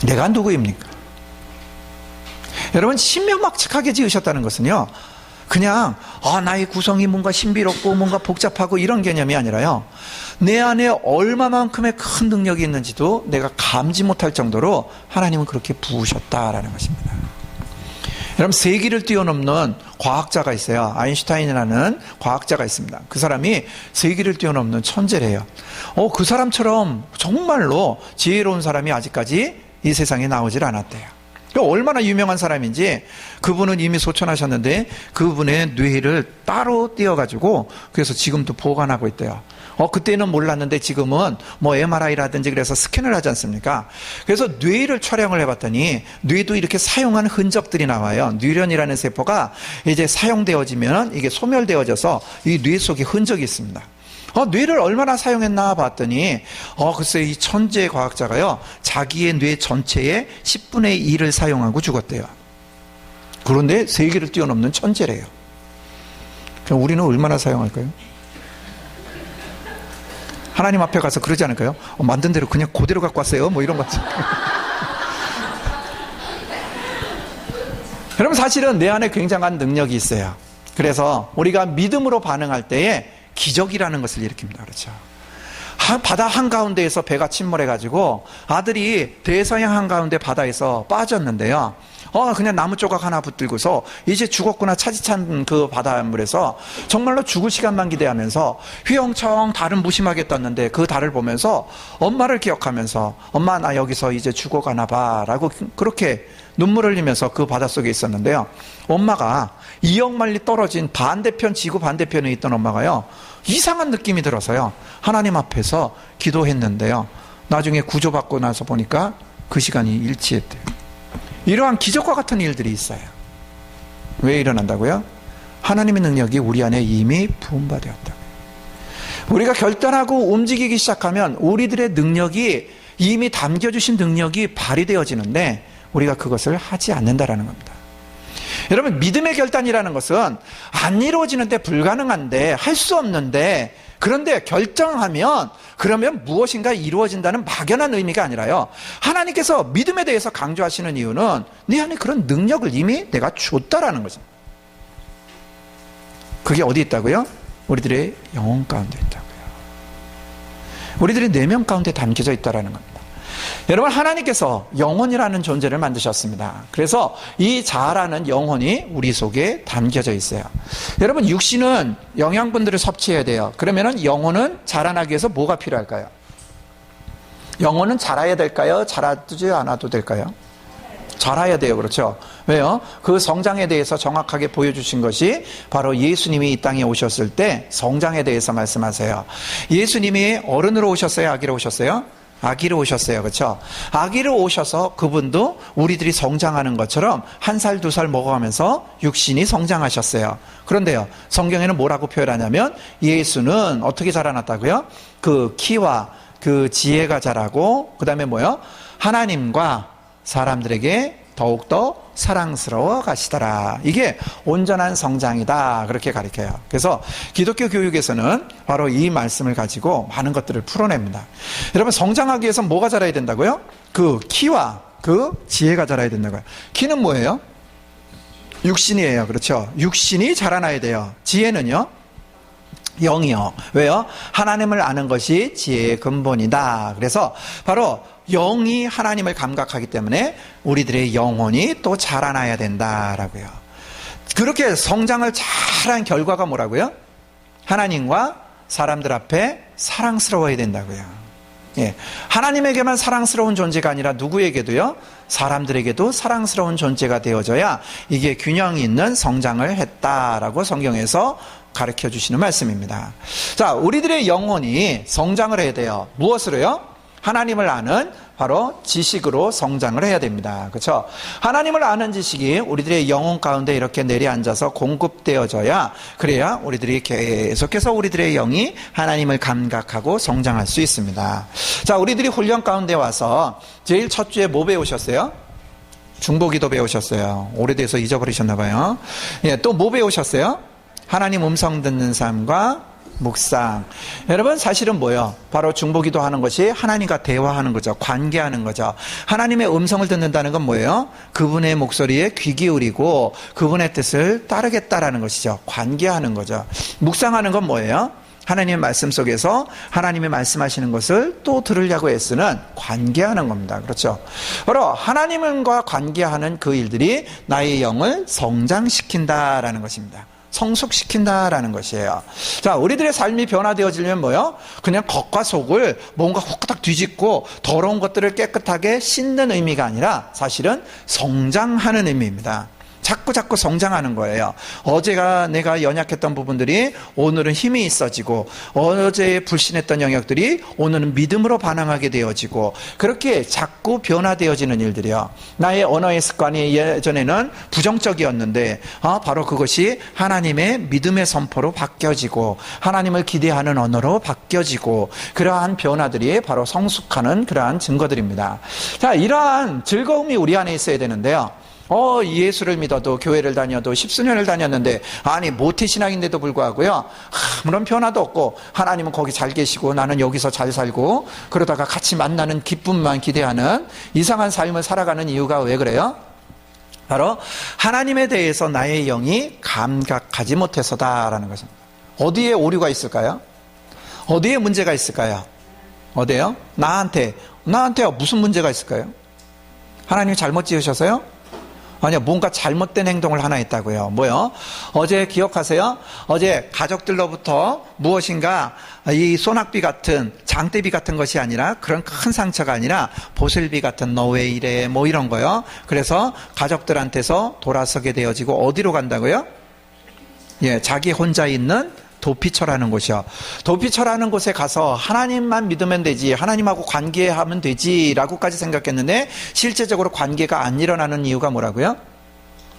내가 누구입니까? 여러분, 신명막측하게 지으셨다는 것은요 그냥 나의 구성이 뭔가 신비롭고 뭔가 복잡하고 이런 개념이 아니라요, 내 안에 얼마만큼의 큰 능력이 있는지도 내가 감지 못할 정도로 하나님은 그렇게 부으셨다라는 것입니다. 여러분, 세기를 뛰어넘는 과학자가 있어요. 아인슈타인이라는 과학자가 있습니다. 그 사람이 세기를 뛰어넘는 천재래요. 그 사람처럼 정말로 지혜로운 사람이 아직까지 이 세상에 나오질 않았대요. 얼마나 유명한 사람인지, 그분은 이미 소천하셨는데 그분의 뇌를 따로 떼어가지고 그래서 지금도 보관하고 있대요. 그때는 몰랐는데 지금은 뭐 MRI라든지 그래서 스캔을 하지 않습니까? 그래서 뇌를 촬영을 해봤더니 뇌도 이렇게 사용한 흔적들이 나와요. 뇌련이라는 세포가 이제 사용되어지면 이게 소멸되어져서 이 뇌 속에 흔적이 있습니다. 뇌를 얼마나 사용했나 봤더니 글쎄 이 천재 과학자가요 자기의 뇌 전체의 10분의 1을 사용하고 죽었대요. 그런데 세계를 뛰어넘는 천재래요. 그럼 우리는 얼마나 사용할까요? 하나님 앞에 가서 그러지 않을까요? 만든 대로 그냥 그대로 갖고 왔어요 뭐 이런 거. 여러분, 사실은 내 안에 굉장한 능력이 있어요. 그래서 우리가 믿음으로 반응할 때에 기적이라는 것을 일으킵니다. 그렇죠. 바다 한가운데에서 배가 침몰해가지고 아들이 대서양 한가운데 바다에서 빠졌는데요. 그냥 나무 조각 하나 붙들고서 이제 죽었구나 차지찬 그 바닷물에서 정말로 죽을 시간만 기대하면서 휘영청 달은 무심하게 떴는데 그 달을 보면서 엄마를 기억하면서 엄마 나 여기서 이제 죽어가나 봐 라고 그렇게 눈물을 흘리면서 그 바닷속에 있었는데요. 엄마가 2억 마일리 떨어진 반대편, 지구 반대편에 있던 엄마가요 이상한 느낌이 들어서요 하나님 앞에서 기도했는데요, 나중에 구조받고 나서 보니까 그 시간이 일치했대요. 이러한 기적과 같은 일들이 있어요. 왜 일어난다고요? 하나님의 능력이 우리 안에 이미 부음받았다. 우리가 결단하고 움직이기 시작하면 우리들의 능력이, 이미 담겨주신 능력이 발휘되어지는데 우리가 그것을 하지 않는다라는 겁니다. 여러분, 믿음의 결단이라는 것은 안 이루어지는데, 불가능한데, 할 수 없는데 그런데 결정하면 그러면 무엇인가 이루어진다는 막연한 의미가 아니라요. 하나님께서 믿음에 대해서 강조하시는 이유는 네 안에 그런 능력을 이미 내가 줬다라는 거죠. 그게 어디 있다고요? 우리들의 영혼 가운데 있다고요. 우리들의 내면 가운데 담겨져 있다라는 겁니다. 여러분, 하나님께서 영혼이라는 존재를 만드셨습니다. 그래서 이 자아라는 영혼이 우리 속에 담겨져 있어요. 여러분, 육신은 영양분들을 섭취해야 돼요. 그러면은 영혼은 자라나기 위해서 뭐가 필요할까요? 영혼은 자라야 될까요? 자라지 않아도 될까요? 자라야 돼요. 그렇죠? 왜요? 그 성장에 대해서 정확하게 보여주신 것이 바로 예수님이 이 땅에 오셨을 때 성장에 대해서 말씀하세요. 예수님이 어른으로 오셨어요? 아기로 오셨어요? 아기로 오셨어요. 그렇죠? 아기로 오셔서 그분도 우리들이 성장하는 것처럼 1살, 2살 먹어가면서 육신이 성장하셨어요. 그런데요, 성경에는 뭐라고 표현하냐면 예수는 어떻게 자라났다고요? 그 키와 그 지혜가 자라고, 그 다음에 뭐요? 하나님과 사람들에게 더욱더 사랑스러워 가시더라. 이게 온전한 성장이다. 그렇게 가르쳐요. 그래서 기독교 교육에서는 바로 이 말씀을 가지고 많은 것들을 풀어냅니다. 여러분, 성장하기 위해서 뭐가 자라야 된다고요? 그 키와 그 지혜가 자라야 된다고요. 키는 뭐예요? 육신이에요. 그렇죠? 육신이 자라나야 돼요. 지혜는요? 영이요. 왜요? 하나님을 아는 것이 지혜의 근본이다. 그래서 바로 영이 하나님을 감각하기 때문에 우리들의 영혼이 또 자라나야 된다라고요. 그렇게 성장을 잘한 결과가 뭐라고요? 하나님과 사람들 앞에 사랑스러워야 된다고요. 예. 하나님에게만 사랑스러운 존재가 아니라 누구에게도요? 사람들에게도 사랑스러운 존재가 되어져야 이게 균형 있는 성장을 했다라고 성경에서 가르쳐 주시는 말씀입니다. 자, 우리들의 영혼이 성장을 해야 돼요. 무엇으로요? 하나님을 아는 바로 지식으로 성장을 해야 됩니다. 그렇죠? 하나님을 아는 지식이 우리들의 영혼 가운데 이렇게 내려앉아서 공급되어져야, 그래야 우리들이 계속해서 우리들의 영이 하나님을 감각하고 성장할 수 있습니다. 자, 우리들이 훈련 가운데 와서 제일 첫 주에 뭐 배우셨어요? 중보기도 배우셨어요. 오래돼서 잊어버리셨나 봐요. 예, 또 뭐 배우셨어요? 하나님 음성 듣는 삶과 묵상. 여러분, 사실은 뭐예요? 바로 중보기도 하는 것이 하나님과 대화하는 거죠. 관계하는 거죠. 하나님의 음성을 듣는다는 건 뭐예요? 그분의 목소리에 귀 기울이고 그분의 뜻을 따르겠다라는 것이죠. 관계하는 거죠. 묵상하는 건 뭐예요? 하나님의 말씀 속에서 하나님의 말씀하시는 것을 또 들으려고 애쓰는 관계하는 겁니다. 그렇죠? 바로 하나님과 관계하는 그 일들이 나의 영을 성장시킨다라는 것입니다. 성숙시킨다라는 것이에요. 자, 우리들의 삶이 변화되어지려면 뭐요? 그냥 겉과 속을 뭔가 후딱 뒤집고 더러운 것들을 깨끗하게 씻는 의미가 아니라 사실은 성장하는 의미입니다. 자꾸 성장하는 거예요. 어제가 내가 연약했던 부분들이 오늘은 힘이 있어지고, 어제 불신했던 영역들이 오늘은 믿음으로 반응하게 되어지고, 그렇게 자꾸 변화되어지는 일들이요. 나의 언어의 습관이 예전에는 부정적이었는데 바로 그것이 하나님의 믿음의 선포로 바뀌어지고 하나님을 기대하는 언어로 바뀌어지고, 그러한 변화들이 바로 성숙하는 그러한 증거들입니다. 자, 이러한 즐거움이 우리 안에 있어야 되는데요. 예수를 믿어도 교회를 다녀도 10수년을 다녔는데 아니 모태신앙인데도 불구하고요, 아무런 변화도 없고 하나님은 거기 잘 계시고 나는 여기서 잘 살고 그러다가 같이 만나는 기쁨만 기대하는 이상한 삶을 살아가는 이유가 왜 그래요? 바로 하나님에 대해서 나의 영이 감각하지 못해서다라는 것입니다. 어디에 오류가 있을까요? 어디에 문제가 있을까요? 어디에요? 나한테 무슨 문제가 있을까요? 하나님이 잘못 지으셔서요? 아니요, 뭔가 잘못된 행동을 하나 했다고요. 뭐요? 어제 기억하세요? 어제 가족들로부터 무엇인가 이 소낙비 같은 장대비 같은 것이 아니라, 그런 큰 상처가 아니라 보슬비 같은 너 왜 이래 뭐 이런 거요. 그래서 가족들한테서 돌아서게 되어지고 어디로 간다고요? 예, 자기 혼자 있는 도피처라는 곳이요. 도피처라는 곳에 가서 하나님만 믿으면 되지, 하나님하고 관계하면 되지라고까지 생각했는데 실제적으로 관계가 안 일어나는 이유가 뭐라고요?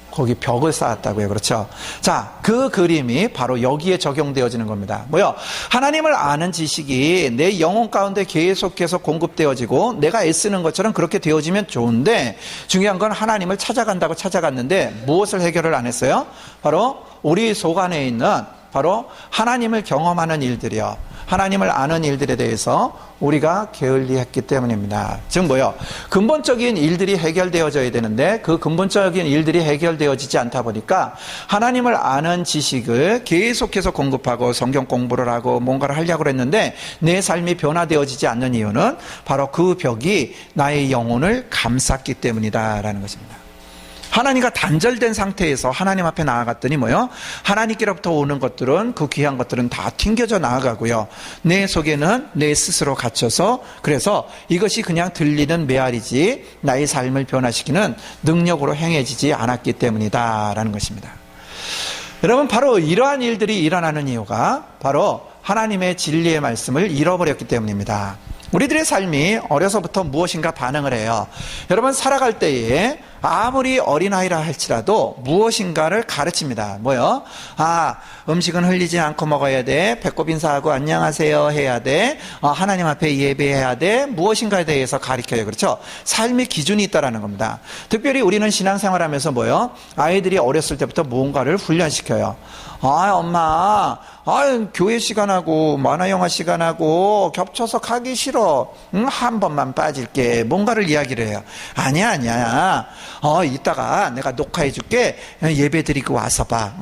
거기 벽을 쌓았다고요. 그렇죠? 자, 그 그림이 바로 여기에 적용되어지는 겁니다. 뭐요? 하나님을 아는 지식이 내 영혼 가운데 계속해서 공급되어지고 내가 애쓰는 것처럼 그렇게 되어지면 좋은데, 중요한 건 하나님을 찾아간다고 찾아갔는데 무엇을 해결을 안 했어요? 바로 우리 속 안에 있는 바로 하나님을 경험하는 일들이요. 하나님을 아는 일들에 대해서 우리가 게을리했기 때문입니다. 즉 뭐요? 근본적인 일들이 해결되어져야 되는데 그 근본적인 일들이 해결되어지지 않다 보니까 하나님을 아는 지식을 계속해서 공급하고 성경 공부를 하고 뭔가를 하려고 했는데 내 삶이 변화되어지지 않는 이유는 바로 그 벽이 나의 영혼을 감쌌기 때문이다라는 것입니다. 하나님과 단절된 상태에서 하나님 앞에 나아갔더니 뭐요? 하나님께로부터 오는 것들은, 그 귀한 것들은 다 튕겨져 나아가고요. 내 속에는 내 스스로 갇혀서, 그래서 이것이 그냥 들리는 메아리지 나의 삶을 변화시키는 능력으로 행해지지 않았기 때문이다라는 것입니다. 여러분, 바로 이러한 일들이 일어나는 이유가 바로 하나님의 진리의 말씀을 잃어버렸기 때문입니다. 우리들의 삶이 어려서부터 무엇인가 반응을 해요. 여러분, 살아갈 때에 아무리 어린아이라 할지라도 무엇인가를 가르칩니다. 뭐요? 음식은 흘리지 않고 먹어야 돼. 배꼽 인사하고 안녕하세요 해야 돼. 하나님 앞에 예배해야 돼. 무엇인가에 대해서 가르쳐요. 그렇죠? 삶의 기준이 있다라는 겁니다. 특별히 우리는 신앙생활하면서 뭐요? 아이들이 어렸을 때부터 무언가를 훈련시켜요. 엄마, 교회 시간하고 만화영화 시간하고 겹쳐서 가기 싫어. 한 번만 빠질게. 뭔가를 이야기를 해요. 아니야. 이따가 내가 녹화해 줄게. 예배 드리고 와서 봐.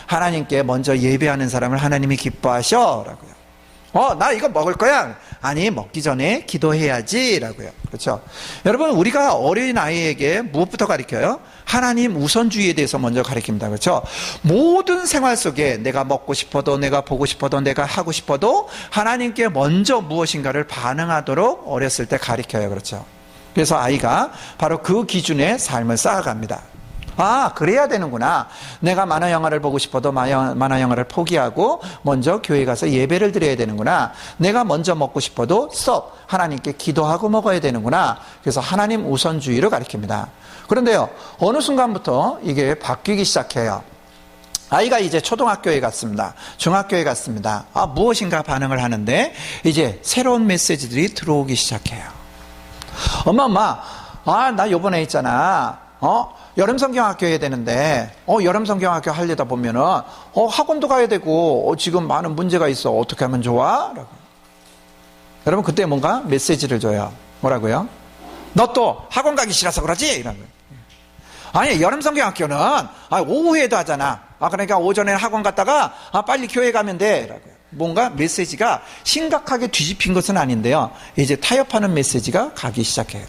하나님께 먼저 예배하는 사람을 하나님이 기뻐하셔. 라고요. 나 이거 먹을 거야. 아니, 먹기 전에 기도해야지. 라고요. 그렇죠? 여러분, 우리가 어린 아이에게 무엇부터 가르쳐요? 하나님 우선주의에 대해서 먼저 가르칩니다. 그렇죠? 모든 생활 속에 내가 먹고 싶어도, 내가 보고 싶어도, 내가 하고 싶어도 하나님께 먼저 무엇인가를 반응하도록 어렸을 때 가르쳐요. 그렇죠? 그래서 아이가 바로 그 기준의 삶을 쌓아갑니다. 그래야 되는구나. 내가 만화 영화를 보고 싶어도 만화 영화를 포기하고 먼저 교회 가서 예배를 드려야 되는구나. 내가 먼저 먹고 싶어도 하나님께 기도하고 먹어야 되는구나. 그래서 하나님 우선주의를 가르칩니다. 그런데요, 어느 순간부터 이게 바뀌기 시작해요. 아이가 이제 초등학교에 갔습니다. 중학교에 갔습니다. 무엇인가 반응을 하는데 이제 새로운 메시지들이 들어오기 시작해요. 엄마, 나 요번에 있잖아. 여름 성경학교 해야 되는데, 여름 성경학교 하려다 보면은, 학원도 가야 되고, 지금 많은 문제가 있어. 어떻게 하면 좋아? 라고. 여러분, 그때 뭔가 메시지를 줘요. 뭐라고요? 너 또 학원 가기 싫어서 그러지? 이라고요. 아니, 여름 성경학교는, 오후에도 하잖아. 그러니까 오전에 학원 갔다가, 빨리 교회 가면 돼. 라고요. 뭔가 메시지가 심각하게 뒤집힌 것은 아닌데요. 이제 타협하는 메시지가 가기 시작해요.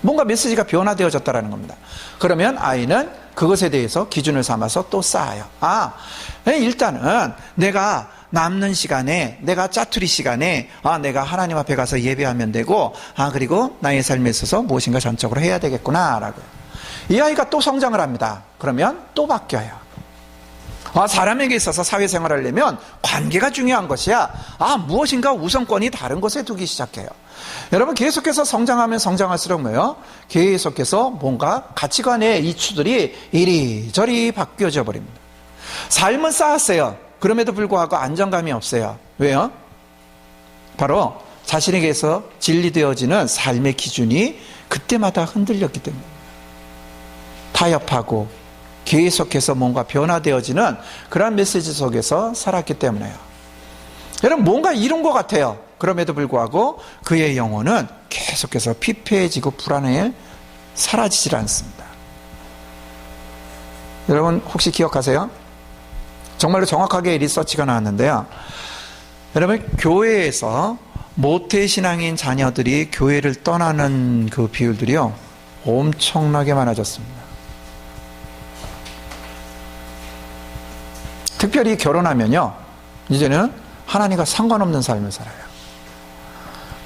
뭔가 메시지가 변화되어졌다는 겁니다. 그러면 아이는 그것에 대해서 기준을 삼아서 또 쌓아요. 일단은 내가 남는 시간에, 내가 짜투리 시간에 내가 하나님 앞에 가서 예배하면 되고, 그리고 나의 삶에 있어서 무엇인가 전적으로 해야 되겠구나 라고요. 이 아이가 또 성장을 합니다. 그러면 또 바뀌어요. 사람에게 있어서 사회생활을 하려면 관계가 중요한 것이야. 무엇인가 우선권이 다른 곳에 두기 시작해요. 여러분, 계속해서 성장하면 성장할수록 뭐예요? 계속해서 뭔가 가치관의 이추들이 이리저리 바뀌어져 버립니다. 삶은 쌓았어요. 그럼에도 불구하고 안정감이 없어요. 왜요? 바로 자신에게서 진리되어지는 삶의 기준이 그때마다 흔들렸기 때문에 타협하고 계속해서 뭔가 변화되어지는 그런 메시지 속에서 살았기 때문에요. 여러분, 뭔가 이룬 것 같아요. 그럼에도 불구하고 그의 영혼은 계속해서 피폐해지고 불안해 사라지질 않습니다. 여러분, 혹시 기억하세요? 정말로 정확하게 리서치가 나왔는데요. 여러분, 교회에서 모태신앙인 자녀들이 교회를 떠나는 그 비율들이요, 엄청나게 많아졌습니다. 특별히 결혼하면요, 이제는 하나님과 상관없는 삶을 살아요.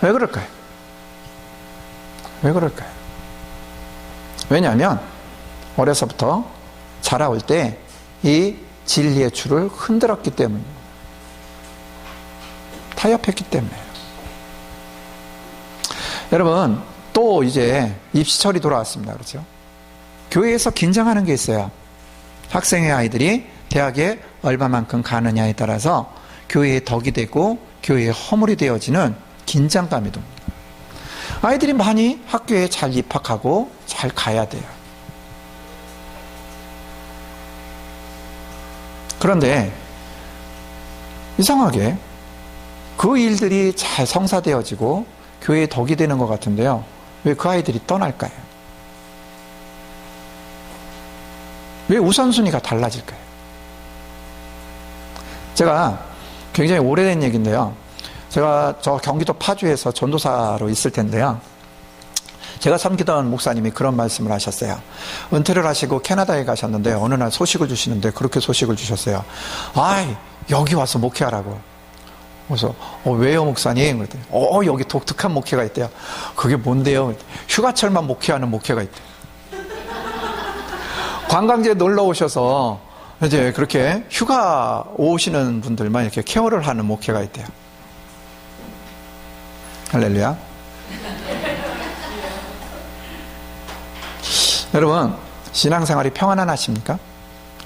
왜 그럴까요? 왜냐하면 어려서부터 자라올 때 이 진리의 줄을 흔들었기 때문입니다. 타협했기 때문에요. 여러분, 또 이제 입시철이 돌아왔습니다. 그렇죠? 교회에서 긴장하는 게 있어요. 학생의 아이들이 대학에 얼마만큼 가느냐에 따라서 교회의 덕이 되고 교회의 허물이 되어지는 긴장감이 듭니다. 아이들이 많이 학교에 잘 입학하고 잘 가야 돼요. 그런데 이상하게 그 일들이 잘 성사되어지고 교회의 덕이 되는 것 같은데요. 왜 그 아이들이 떠날까요? 왜 우선순위가 달라질까요? 제가 굉장히 오래된 얘기인데요. 제가 저 경기도 파주에서 전도사로 있을 텐데요. 제가 섬기던 목사님이 그런 말씀을 하셨어요. 은퇴를 하시고 캐나다에 가셨는데 어느 날 소식을 주시는데 그렇게 소식을 주셨어요. 아이, 여기 와서 목회하라고. 그래서 왜요 목사님? 그랬더니 여기 독특한 목회가 있대요. 그게 뭔데요? 휴가철만 목회하는 목회가 있대요. 관광지에 놀러 오셔서 이제 그렇게 휴가 오시는 분들만 이렇게 케어를 하는 목회가 있대요. 할렐루야. 여러분, 신앙생활이 평안하십니까?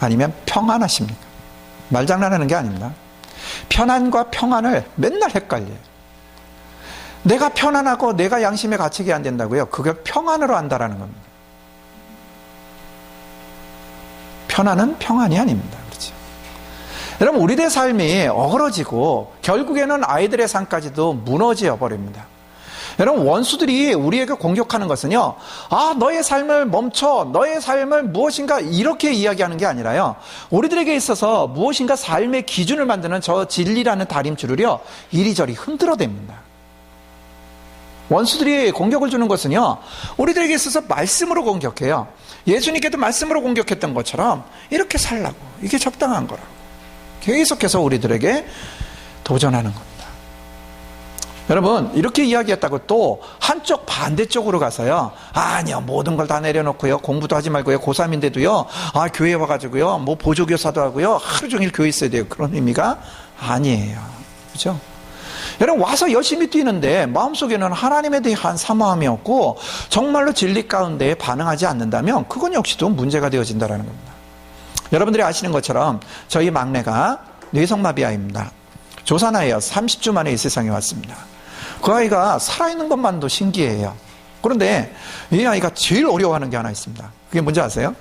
아니면 평안하십니까? 말장난하는 게 아닙니다. 편안과 평안을 맨날 헷갈려요. 내가 편안하고 내가 양심의 가책이 안 된다고요? 그걸 평안으로 안다라는 겁니다. 편안은 평안이 아닙니다. 그렇죠? 여러분, 우리들의 삶이 어그러지고 결국에는 아이들의 삶까지도 무너져 버립니다. 여러분, 원수들이 우리에게 공격하는 것은요, 너의 삶을 멈춰, 너의 삶을 무엇인가 이렇게 이야기하는 게 아니라요, 우리들에게 있어서 무엇인가 삶의 기준을 만드는 저 진리라는 다림줄을요, 이리저리 흔들어댑니다. 원수들이 공격을 주는 것은요, 우리들에게 있어서 말씀으로 공격해요. 예수님께도 말씀으로 공격했던 것처럼 이렇게 살라고, 이게 적당한 거라고 계속해서 우리들에게 도전하는 겁니다. 여러분, 이렇게 이야기했다고 또 한쪽 반대쪽으로 가서요, 아니요, 모든 걸 다 내려놓고요, 공부도 하지 말고요, 고3인데도요, 교회 와가지고요, 뭐 보조교사도 하고요, 하루 종일 교회 있어야 돼요. 그런 의미가 아니에요. 그렇죠? 여러분, 와서 열심히 뛰는데 마음속에는 하나님에 대한 사모함이 없고 정말로 진리 가운데 반응하지 않는다면 그건 역시도 문제가 되어진다는 겁니다. 여러분들이 아시는 것처럼 저희 막내가 뇌성마비아입니다. 조산아예요. 30주 만에 이 세상에 왔습니다. 그 아이가 살아있는 것만도 신기해요. 그런데 이 아이가 제일 어려워하는 게 하나 있습니다. 그게 뭔지 아세요?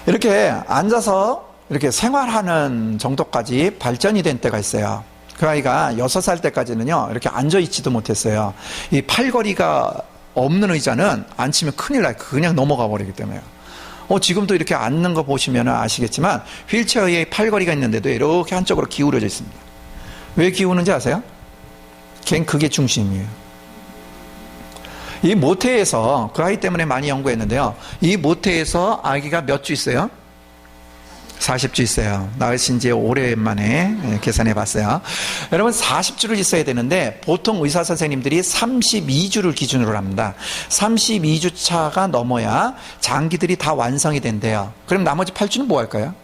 이렇게 앉아서 이렇게 생활하는 정도까지 발전이 된 때가 있어요. 그 아이가 6살 때까지는요, 이렇게 앉아있지도 못했어요. 이 팔걸이가 없는 의자는 앉히면 큰일 나요. 그냥 넘어가 버리기 때문에요. 지금도 이렇게 앉는 거 보시면 아시겠지만 휠체어에 팔걸이가 있는데도 이렇게 한쪽으로 기울어져 있습니다. 왜 기우는지 아세요? 걔는 그게 중심이에요. 이 모태에서 그 아이 때문에 많이 연구했는데요, 이 모태에서 아기가 몇 주 있어요? 40주 있어요. 낳으신 지 오랜만에 계산해 봤어요. 여러분, 40주를 있어야 되는데 보통 의사 선생님들이 32주를 기준으로 합니다. 32주 차가 넘어야 장기들이 다 완성이 된대요. 그럼 나머지 8주는 뭐 할까요?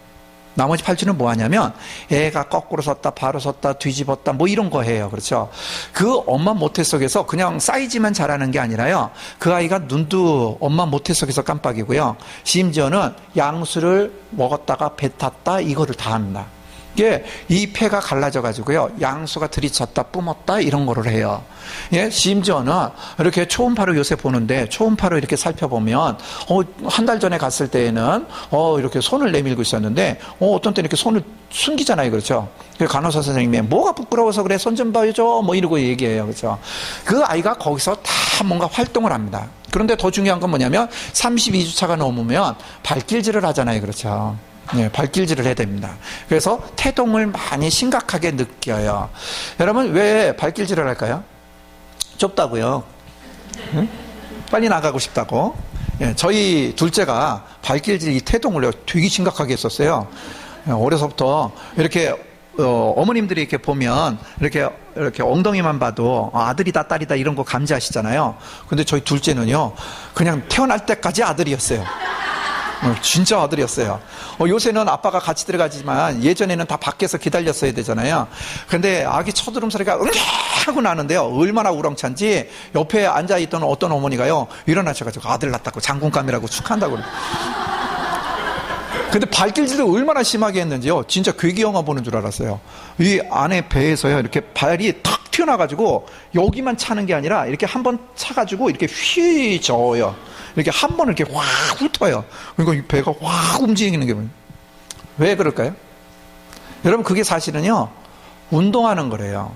나머지 8주는 뭐 하냐면 애가 거꾸로 섰다, 바로 섰다, 뒤집었다, 뭐 이런 거 해요. 그렇죠? 그 엄마 모태 속에서 그냥 사이즈만 자라는 게 아니라요, 그 아이가 눈도 엄마 모태 속에서 깜빡이고요, 심지어는 양수를 먹었다가 뱉었다, 이거를 다 합니다. 이게 이 폐가 갈라져 가지고요, 양수가 들이쳤다, 뿜었다, 이런 거를 해요. 예, 심지어는 이렇게 초음파로 요새 보는데, 초음파로 이렇게 살펴보면 한 달 전에 갔을 때에는 이렇게 손을 내밀고 있었는데 어떤 때는 이렇게 손을 숨기잖아요. 그렇죠? 간호사 선생님이 뭐가 부끄러워서 그래, 손 좀 봐줘, 뭐 이러고 얘기해요. 그렇죠? 그 아이가 거기서 다 뭔가 활동을 합니다. 그런데 더 중요한 건 뭐냐면 32주차가 넘으면 발길질을 하잖아요. 그렇죠? 네, 발길질을 해야 됩니다. 그래서 태동을 많이 심각하게 느껴요. 여러분, 왜 발길질을 할까요? 좁다고요. 응? 빨리 나가고 싶다고. 예, 저희 둘째가 발길질 이 태동을 되게 심각하게 했었어요. 어려서부터 이렇게 어머님들이 이렇게 보면 이렇게 엉덩이만 봐도 아들이다 딸이다 이런 거 감지하시잖아요. 근데 저희 둘째는요, 그냥 태어날 때까지 아들이었어요. 진짜 아들이었어요. 요새는 아빠가 같이 들어가지만 예전에는 다 밖에서 기다렸어야 되잖아요. 근데 아기 쳐들음 소리가 응애 하고 나는데요, 얼마나 우렁찬지 옆에 앉아있던 어떤 어머니가요, 일어나셔가지고 아들 낳았다고 장군감이라고 축하한다고 그래요. 근데 발길질도 얼마나 심하게 했는지요, 진짜 괴기 영화 보는 줄 알았어요. 이 안에 배에서요, 이렇게 발이 탁 튀어나가지고 여기만 차는 게 아니라 이렇게 한번 차가지고 이렇게 휘저어요. 이렇게 한 번 이렇게 확 훑어요. 그러니까 이 배가 확 움직이는 게 뭐예요? 왜 그럴까요? 여러분, 그게 사실은요, 운동하는 거래요.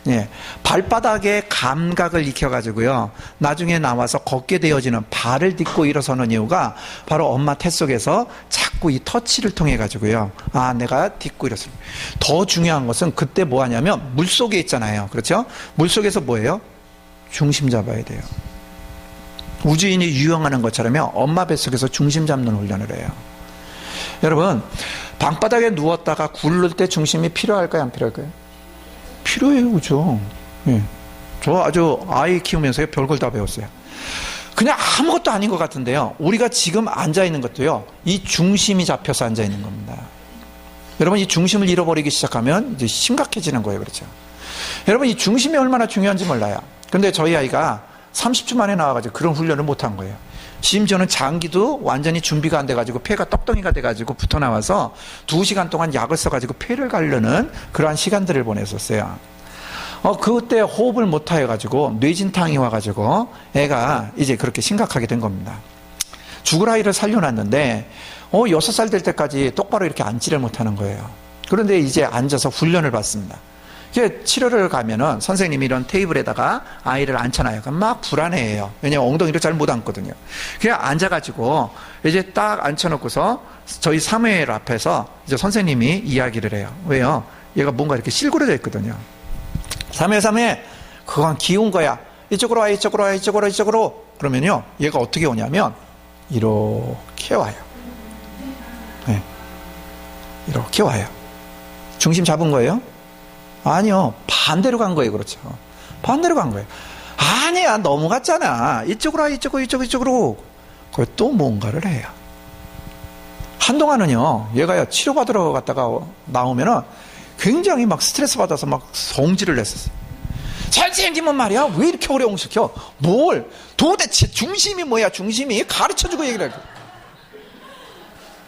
예, 발바닥의 감각을 익혀가지고요, 나중에 나와서 걷게 되어지는, 발을 딛고 일어서는 이유가 바로 엄마 태 속에서 자꾸 이 터치를 통해 가지고요, 아, 내가 딛고 일어서는. 더 중요한 것은 그때 뭐 하냐면 물 속에 있잖아요. 그렇죠? 물 속에서 뭐예요? 중심 잡아야 돼요. 우주인이 유영하는 것처럼요, 엄마 뱃속에서 중심 잡는 훈련을 해요. 여러분, 방바닥에 누웠다가 굴를 때 중심이 필요할까요, 안 필요할까요? 필요해요. 그죠? 예. 저 아주 아이 키우면서 별걸 다 배웠어요. 그냥 아무것도 아닌 것 같은데요, 우리가 지금 앉아있는 것도요, 이 중심이 잡혀서 앉아있는 겁니다. 여러분, 이 중심을 잃어버리기 시작하면 이제 심각해지는 거예요. 그렇죠? 여러분, 이 중심이 얼마나 중요한지 몰라요. 근데 저희 아이가 30주 만에 나와가지고 그런 훈련을 못한 거예요. 심지어는 장기도 완전히 준비가 안 돼가지고 폐가 떡덩이가 돼가지고 붙어 나와서 2시간 동안 약을 써가지고 폐를 가르는 그러한 시간들을 보냈었어요. 그때 호흡을 못 해가지고 뇌진탕이 와가지고 애가 이제 그렇게 심각하게 된 겁니다. 죽을 아이를 살려놨는데 6살 될 때까지 똑바로 이렇게 앉지를 못하는 거예요. 그런데 이제 앉아서 훈련을 받습니다. 치료를 가면은 선생님이 이런 테이블에다가 아이를 앉혀놔요. 그럼 막 불안해해요. 왜냐면 엉덩이를 잘 못 앉거든요. 그냥 앉아가지고 이제 딱 앉혀놓고서 저희 사무엘 앞에서 이제 선생님이 이야기를 해요. 왜요? 얘가 뭔가 이렇게 실구러져 있거든요. 사무엘, 그건 기운 거야. 이쪽으로 와, 이쪽으로 와, 이쪽으로, 이쪽으로. 그러면요, 얘가 어떻게 오냐면 이렇게 와요. 네. 이렇게 와요. 중심 잡은 거예요? 아니요, 반대로 간 거예요. 그렇죠? 반대로 간 거예요. 아니야, 넘어갔잖아. 이쪽으로 와, 이쪽으로. 그걸 또 뭔가를 해요. 한동안은요, 얘가요, 치료받으러 갔다가 나오면은 굉장히 막 스트레스 받아서 막 성질을 냈었어요. 선생님은 말이야, 왜 이렇게 어려운 거 시켜? 뭘? 도대체 중심이 뭐야? 중심이 가르쳐주고 얘기를 해요.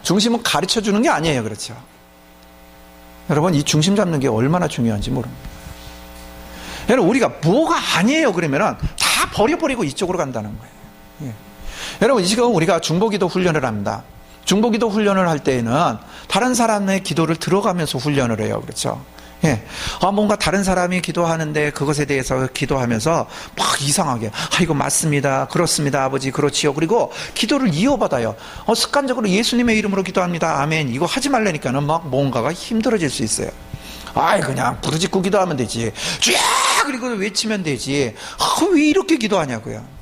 중심은 가르쳐주는 게 아니에요. 그렇죠? 여러분, 이 중심 잡는 게 얼마나 중요한지 모릅니다. 여러분, 우리가 뭐가 아니에요 그러면은 다 버려버리고 이쪽으로 간다는 거예요. 예. 여러분, 지금 우리가 중보기도 훈련을 합니다. 중보기도 훈련을 할 때에는 다른 사람의 기도를 들어가면서 훈련을 해요. 그렇죠? 예. 뭔가 다른 사람이 기도하는데 그것에 대해서 기도하면서 막 이상하게, 이거 맞습니다. 그렇습니다. 아버지, 그렇지요. 그리고 기도를 이어받아요. 습관적으로 예수님의 이름으로 기도합니다. 아멘. 이거 하지 말라니까는 막 뭔가가 힘들어질 수 있어요. 그냥 부르짖고 기도하면 되지. 주야! 그리고 외치면 되지. 왜 이렇게 기도하냐고요.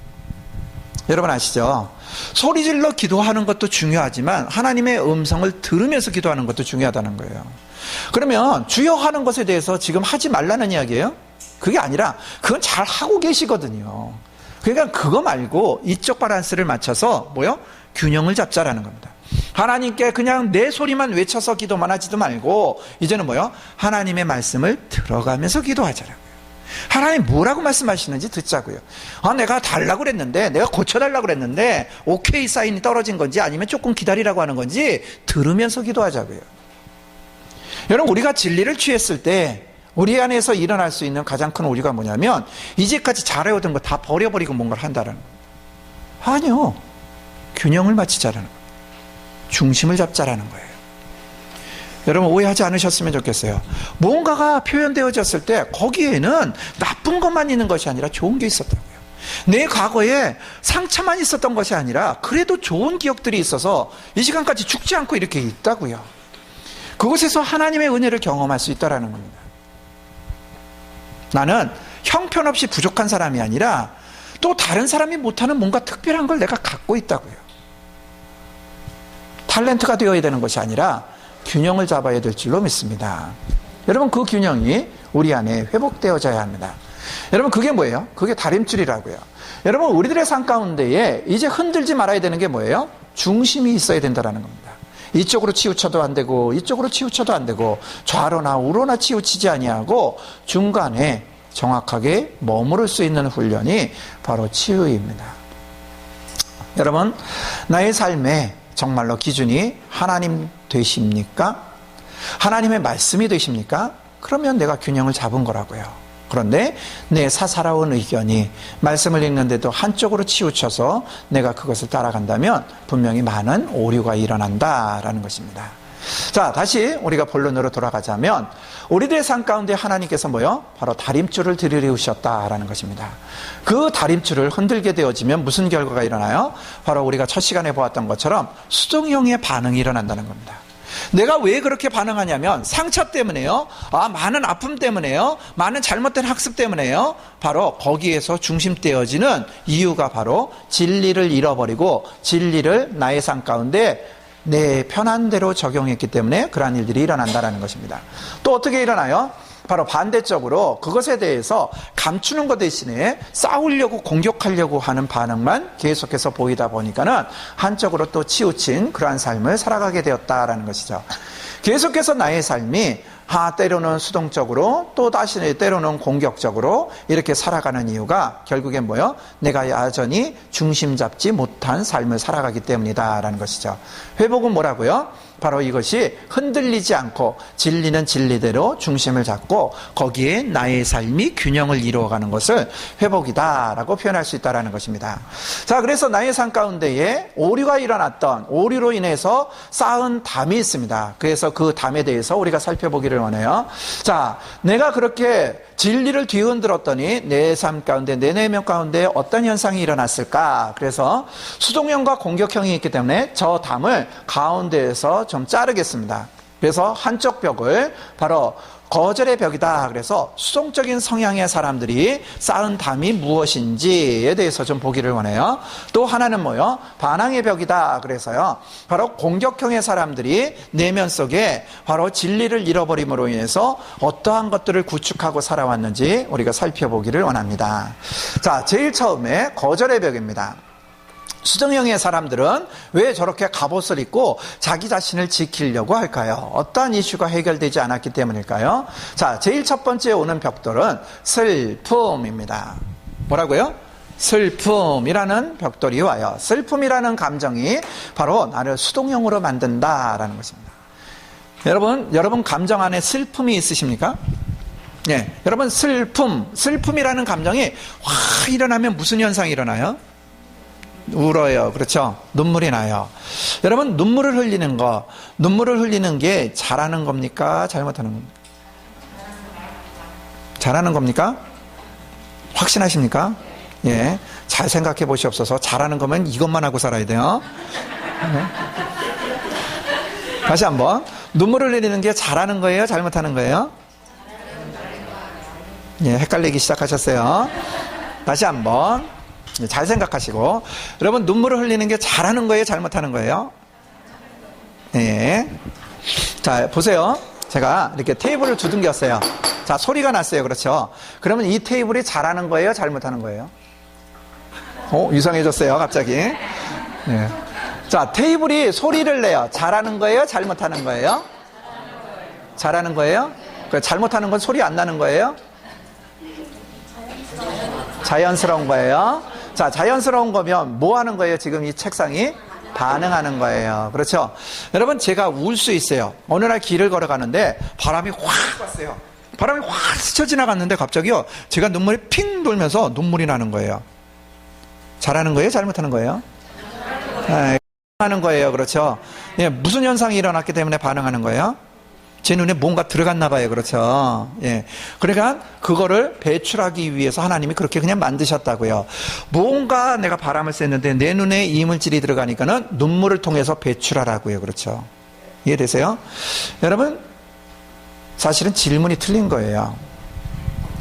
여러분 아시죠? 소리질러 기도하는 것도 중요하지만 하나님의 음성을 들으면서 기도하는 것도 중요하다는 거예요. 그러면 주여 하는 것에 대해서 지금 하지 말라는 이야기예요? 그게 아니라 그건 잘 하고 계시거든요. 그러니까 그거 말고 이쪽 밸런스를 맞춰서 뭐요? 균형을 잡자라는 겁니다. 하나님께 그냥 내 소리만 외쳐서 기도만 하지도 말고 이제는 뭐요? 하나님의 말씀을 들어가면서 기도하자라고요. 하나님 뭐라고 말씀하시는지 듣자고요. 내가 달라고 그랬는데, 내가 고쳐달라고 그랬는데 오케이 사인이 떨어진 건지 아니면 조금 기다리라고 하는 건지 들으면서 기도하자고요. 여러분, 우리가 진리를 취했을 때 우리 안에서 일어날 수 있는 가장 큰 오류가 뭐냐면 이제까지 잘해오던 거 다 버려버리고 뭔가를 한다는 거예요. 아니요, 균형을 맞추자라는 거예요. 중심을 잡자라는 거예요. 여러분, 오해하지 않으셨으면 좋겠어요. 뭔가가 표현되어졌을 때 거기에는 나쁜 것만 있는 것이 아니라 좋은 게 있었다고요. 내 과거에 상처만 있었던 것이 아니라 그래도 좋은 기억들이 있어서 이 시간까지 죽지 않고 이렇게 있다고요. 그곳에서 하나님의 은혜를 경험할 수 있다는 겁니다. 나는 형편없이 부족한 사람이 아니라 또 다른 사람이 못하는 뭔가 특별한 걸 내가 갖고 있다고요. 탤런트가 되어야 되는 것이 아니라 균형을 잡아야 될 줄로 믿습니다. 여러분, 그 균형이 우리 안에 회복되어져야 합니다. 여러분, 그게 뭐예요? 그게 다림줄이라고요. 여러분, 우리들의 삶 가운데에 이제 흔들지 말아야 되는 게 뭐예요? 중심이 있어야 된다는 겁니다. 이쪽으로 치우쳐도 안 되고 이쪽으로 치우쳐도 안 되고 좌로나 우로나 치우치지 아니하고 중간에 정확하게 머무를 수 있는 훈련이 바로 치유입니다. 여러분, 나의 삶에 정말로 기준이 하나님 되십니까? 하나님의 말씀이 되십니까? 그러면 내가 균형을 잡은 거라고요. 그런데 내 사사로운 의견이 말씀을 읽는데도 한쪽으로 치우쳐서 내가 그것을 따라간다면 분명히 많은 오류가 일어난다라는 것입니다. 자, 다시 우리가 본론으로 돌아가자면 우리들의 삶 가운데 하나님께서 뭐요? 바로 다림줄을 들이우셨다라는 것입니다. 그 다림줄을 흔들게 되어지면 무슨 결과가 일어나요? 바로 우리가 첫 시간에 보았던 것처럼 수동형의 반응이 일어난다는 겁니다. 내가 왜 그렇게 반응하냐면 상처 때문에요. 많은 아픔 때문에요. 많은 잘못된 학습 때문에요. 바로 거기에서 중심되어지는 이유가 바로 진리를 잃어버리고 진리를 나의 삶 가운데 내 편한 대로 적용했기 때문에 그러한 일들이 일어난다는 것입니다. 또 어떻게 일어나요? 바로 반대쪽으로 그것에 대해서 감추는 것 대신에 싸우려고 공격하려고 하는 반응만 계속해서 보이다 보니까는 한쪽으로 또 치우친 그러한 삶을 살아가게 되었다라는 것이죠. 계속해서 나의 삶이 때로는 수동적으로 또 다시 때로는 공격적으로 이렇게 살아가는 이유가 결국엔 뭐요? 내가 여전히 중심 잡지 못한 삶을 살아가기 때문이다라는 것이죠. 회복은 뭐라고요? 바로 이것이 흔들리지 않고 진리는 진리대로 중심을 잡고 거기에 나의 삶이 균형을 이루어가는 것을 회복이다라고 표현할 수 있다는 것입니다. 자, 그래서 나의 삶 가운데에 오류가 일어났던 오류로 인해서 쌓은 담이 있습니다. 그래서 그 담에 대해서 우리가 살펴보기를 원해요. 자, 내가 그렇게 진리를 뒤흔들었더니 내 삶 가운데 내 내면 가운데 어떤 현상이 일어났을까? 그래서 수동형과 공격형이 있기 때문에 저 담을 가운데에서 좀 자르겠습니다. 그래서 한쪽 벽을 바로 거절의 벽이다. 그래서 수동적인 성향의 사람들이 쌓은 담이 무엇인지에 대해서 좀 보기를 원해요. 또 하나는 뭐요? 반항의 벽이다. 그래서요, 바로 공격형의 사람들이 내면 속에 바로 진리를 잃어버림으로 인해서 어떠한 것들을 구축하고 살아왔는지 우리가 살펴보기를 원합니다. 자, 제일 처음에 거절의 벽입니다. 수동형의 사람들은 왜 저렇게 갑옷을 입고 자기 자신을 지키려고 할까요? 어떠한 이슈가 해결되지 않았기 때문일까요? 자, 제일 첫 번째 오는 벽돌은 슬픔입니다. 뭐라고요? 슬픔이라는 벽돌이 와요. 슬픔이라는 감정이 바로 나를 수동형으로 만든다라는 것입니다. 여러분 감정 안에 슬픔이 있으십니까? 네, 여러분 슬픔이라는 감정이 확 일어나면 무슨 현상이 일어나요? 울어요. 그렇죠? 눈물이 나요. 여러분, 눈물을 흘리는 게 잘하는 겁니까? 잘못하는 겁니까? 잘하는 겁니까? 확신하십니까? 예. 잘 생각해 보시옵소서. 잘하는 거면 이것만 하고 살아야 돼요. 네. 다시 한번. 눈물을 흘리는 게 잘하는 거예요? 잘못하는 거예요? 예, 헷갈리기 시작하셨어요. 다시 한번. 잘 생각하시고, 여러분 눈물을 흘리는 게 잘하는 거예요? 잘못하는 거예요? 네. 자, 보세요. 제가 이렇게 테이블을 두둥겼어요. 자, 소리가 났어요. 그렇죠? 그러면 이 테이블이 잘하는 거예요? 잘못하는 거예요? 이상해졌어요. 갑자기. 네. 자, 테이블이 소리를 내요. 잘하는 거예요? 잘못하는 거예요? 잘하는 거예요? 잘못하는 건 소리 안 나는 거예요? 자연스러운 거예요. 자, 자연스러운 거면 뭐 하는 거예요? 지금 이 책상이 반응하는 거예요. 그렇죠? 여러분, 제가 울 수 있어요. 어느 날 길을 걸어가는데 바람이 확 왔어요. 바람이 확 스쳐 지나갔는데 갑자기요, 제가 눈물이 핑 돌면서 눈물이 나는 거예요. 잘하는 거예요? 잘못하는 거예요? 반응하는 거예요. 그렇죠? 예, 무슨 현상이 일어났기 때문에 반응하는 거예요? 제 눈에 뭔가 들어갔나 봐요. 그렇죠? 예. 그러니까 그거를 배출하기 위해서 하나님이 그렇게 그냥 만드셨다고요. 뭔가 내가 바람을 쐈는데 내 눈에 이물질이 들어가니까는 눈물을 통해서 배출하라고요. 그렇죠? 이해되세요? 여러분, 사실은 질문이 틀린 거예요.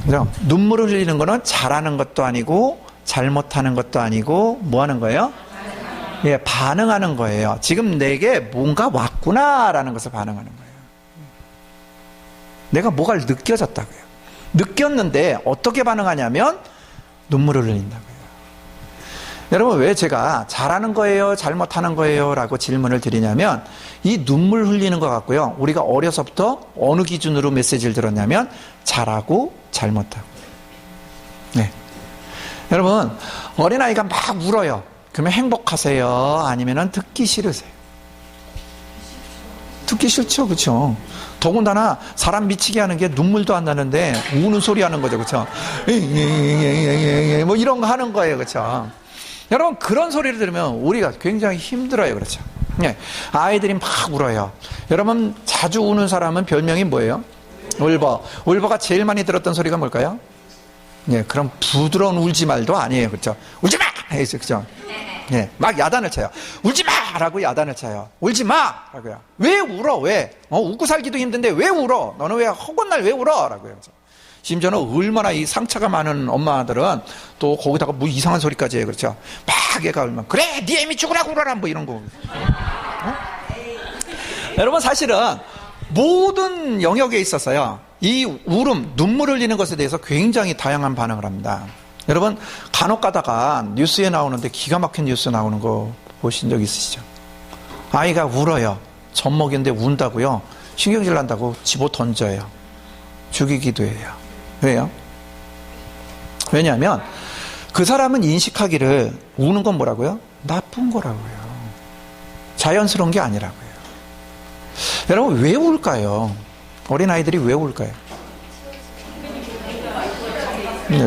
그죠? 눈물을 흘리는 거는 잘하는 것도 아니고 잘못하는 것도 아니고 뭐 하는 거예요? 예, 반응하는 거예요. 지금 내게 뭔가 왔구나라는 것을 반응하는 거예요. 내가 뭐가 느껴졌다고요. 느꼈는데 어떻게 반응하냐면 눈물을 흘린다고요. 여러분, 왜 제가 잘하는 거예요? 잘못하는 거예요? 라고 질문을 드리냐면 이 눈물 흘리는 것 같고요. 우리가 어려서부터 어느 기준으로 메시지를 들었냐면 잘하고 잘못하고. 네. 여러분, 어린아이가 막 울어요. 그러면 행복하세요? 아니면 듣기 싫으세요? 듣기 싫죠. 그렇죠? 더군다나 사람 미치게 하는 게 눈물도 안 나는데 우는 소리 하는 거죠. 그렇죠? 뭐 이런 거 하는 거예요. 그렇죠? 여러분, 그런 소리를 들으면 우리가 굉장히 힘들어요. 그렇죠? 네, 아이들이 막 울어요. 여러분 자주 우는 사람은 별명이 뭐예요? 울버. 울버가 제일 많이 들었던 소리가 뭘까요? 네, 그럼 부드러운 울지 말도 아니에요. 그렇죠? 울지 마! 해서 그죠? 네, 막 야단을 쳐요. 울지 마! 라고 야단을 쳐요. 울지 마! 라고요. 왜 울어? 왜? 웃고 살기도 힘든데 왜 울어? 너는 왜 허건 날 왜 울어? 라고요. 심지어는 얼마나 이 상처가 많은 엄마들은 또 거기다가 뭐 이상한 소리까지 해요. 그렇죠? 막 얘가 울면 그래! 네 애미 죽으라고 울어라! 뭐 이런 거. 여러분 사실은 모든 영역에 있어서요. 이 울음, 눈물을 흘리는 것에 대해서 굉장히 다양한 반응을 합니다. 여러분 간혹 가다가 뉴스에 나오는데 기가 막힌 뉴스 나오는 거 보신 적 있으시죠? 아이가 울어요. 젖 먹이는데 운다고요. 신경질 난다고 집어 던져요. 죽이기도 해요. 왜요? 왜냐하면 그 사람은 인식하기를 우는 건 뭐라고요? 나쁜 거라고요. 자연스러운 게 아니라고요. 여러분 왜 울까요? 어린아이들이 왜 울까요?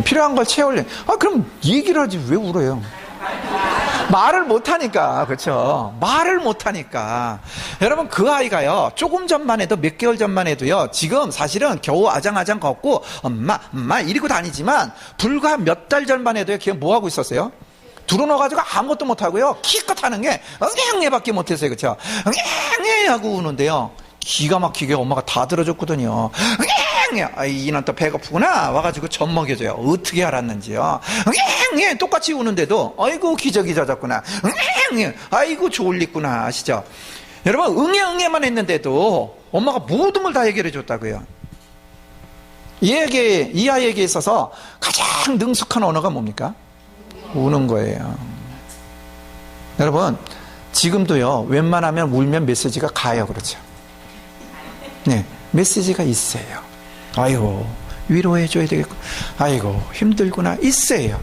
필요한 걸 채우려. 그럼 얘기를 하지 왜 울어요? 말을 못하니까. 그렇죠? 말을 못하니까. 여러분 그 아이가요 조금 전만 해도 몇 개월 전만 해도요 지금 사실은 겨우 아장아장 걷고 엄마 이러고 다니지만 불과 몇 달 전만 해도요 걔 뭐 하고 있었어요? 들어넣어가지고 아무것도 못하고요 기껏 하는 게 응애응애밖에 못했어요. 그렇죠? 응애응애 하고 우는데요 기가 막히게 엄마가 다 들어줬거든요. 이는 또 배고프구나 와가지고 젖 먹여줘요. 어떻게 알았는지요. 똑같이 우는데도 아이고 기저귀 젖었구나. 아이고 졸리구나. 아시죠? 여러분 응애만 했는데도 엄마가 모든 걸 다 해결해 줬다고요. 이 아이에게 있어서 가장 능숙한 언어가 뭡니까? 우는 거예요. 여러분 지금도요 웬만하면 울면 메시지가 가요. 그렇죠? 네, 메시지가 있어요. 아이고 위로해줘야 되겠고 아이고 힘들구나 있어요.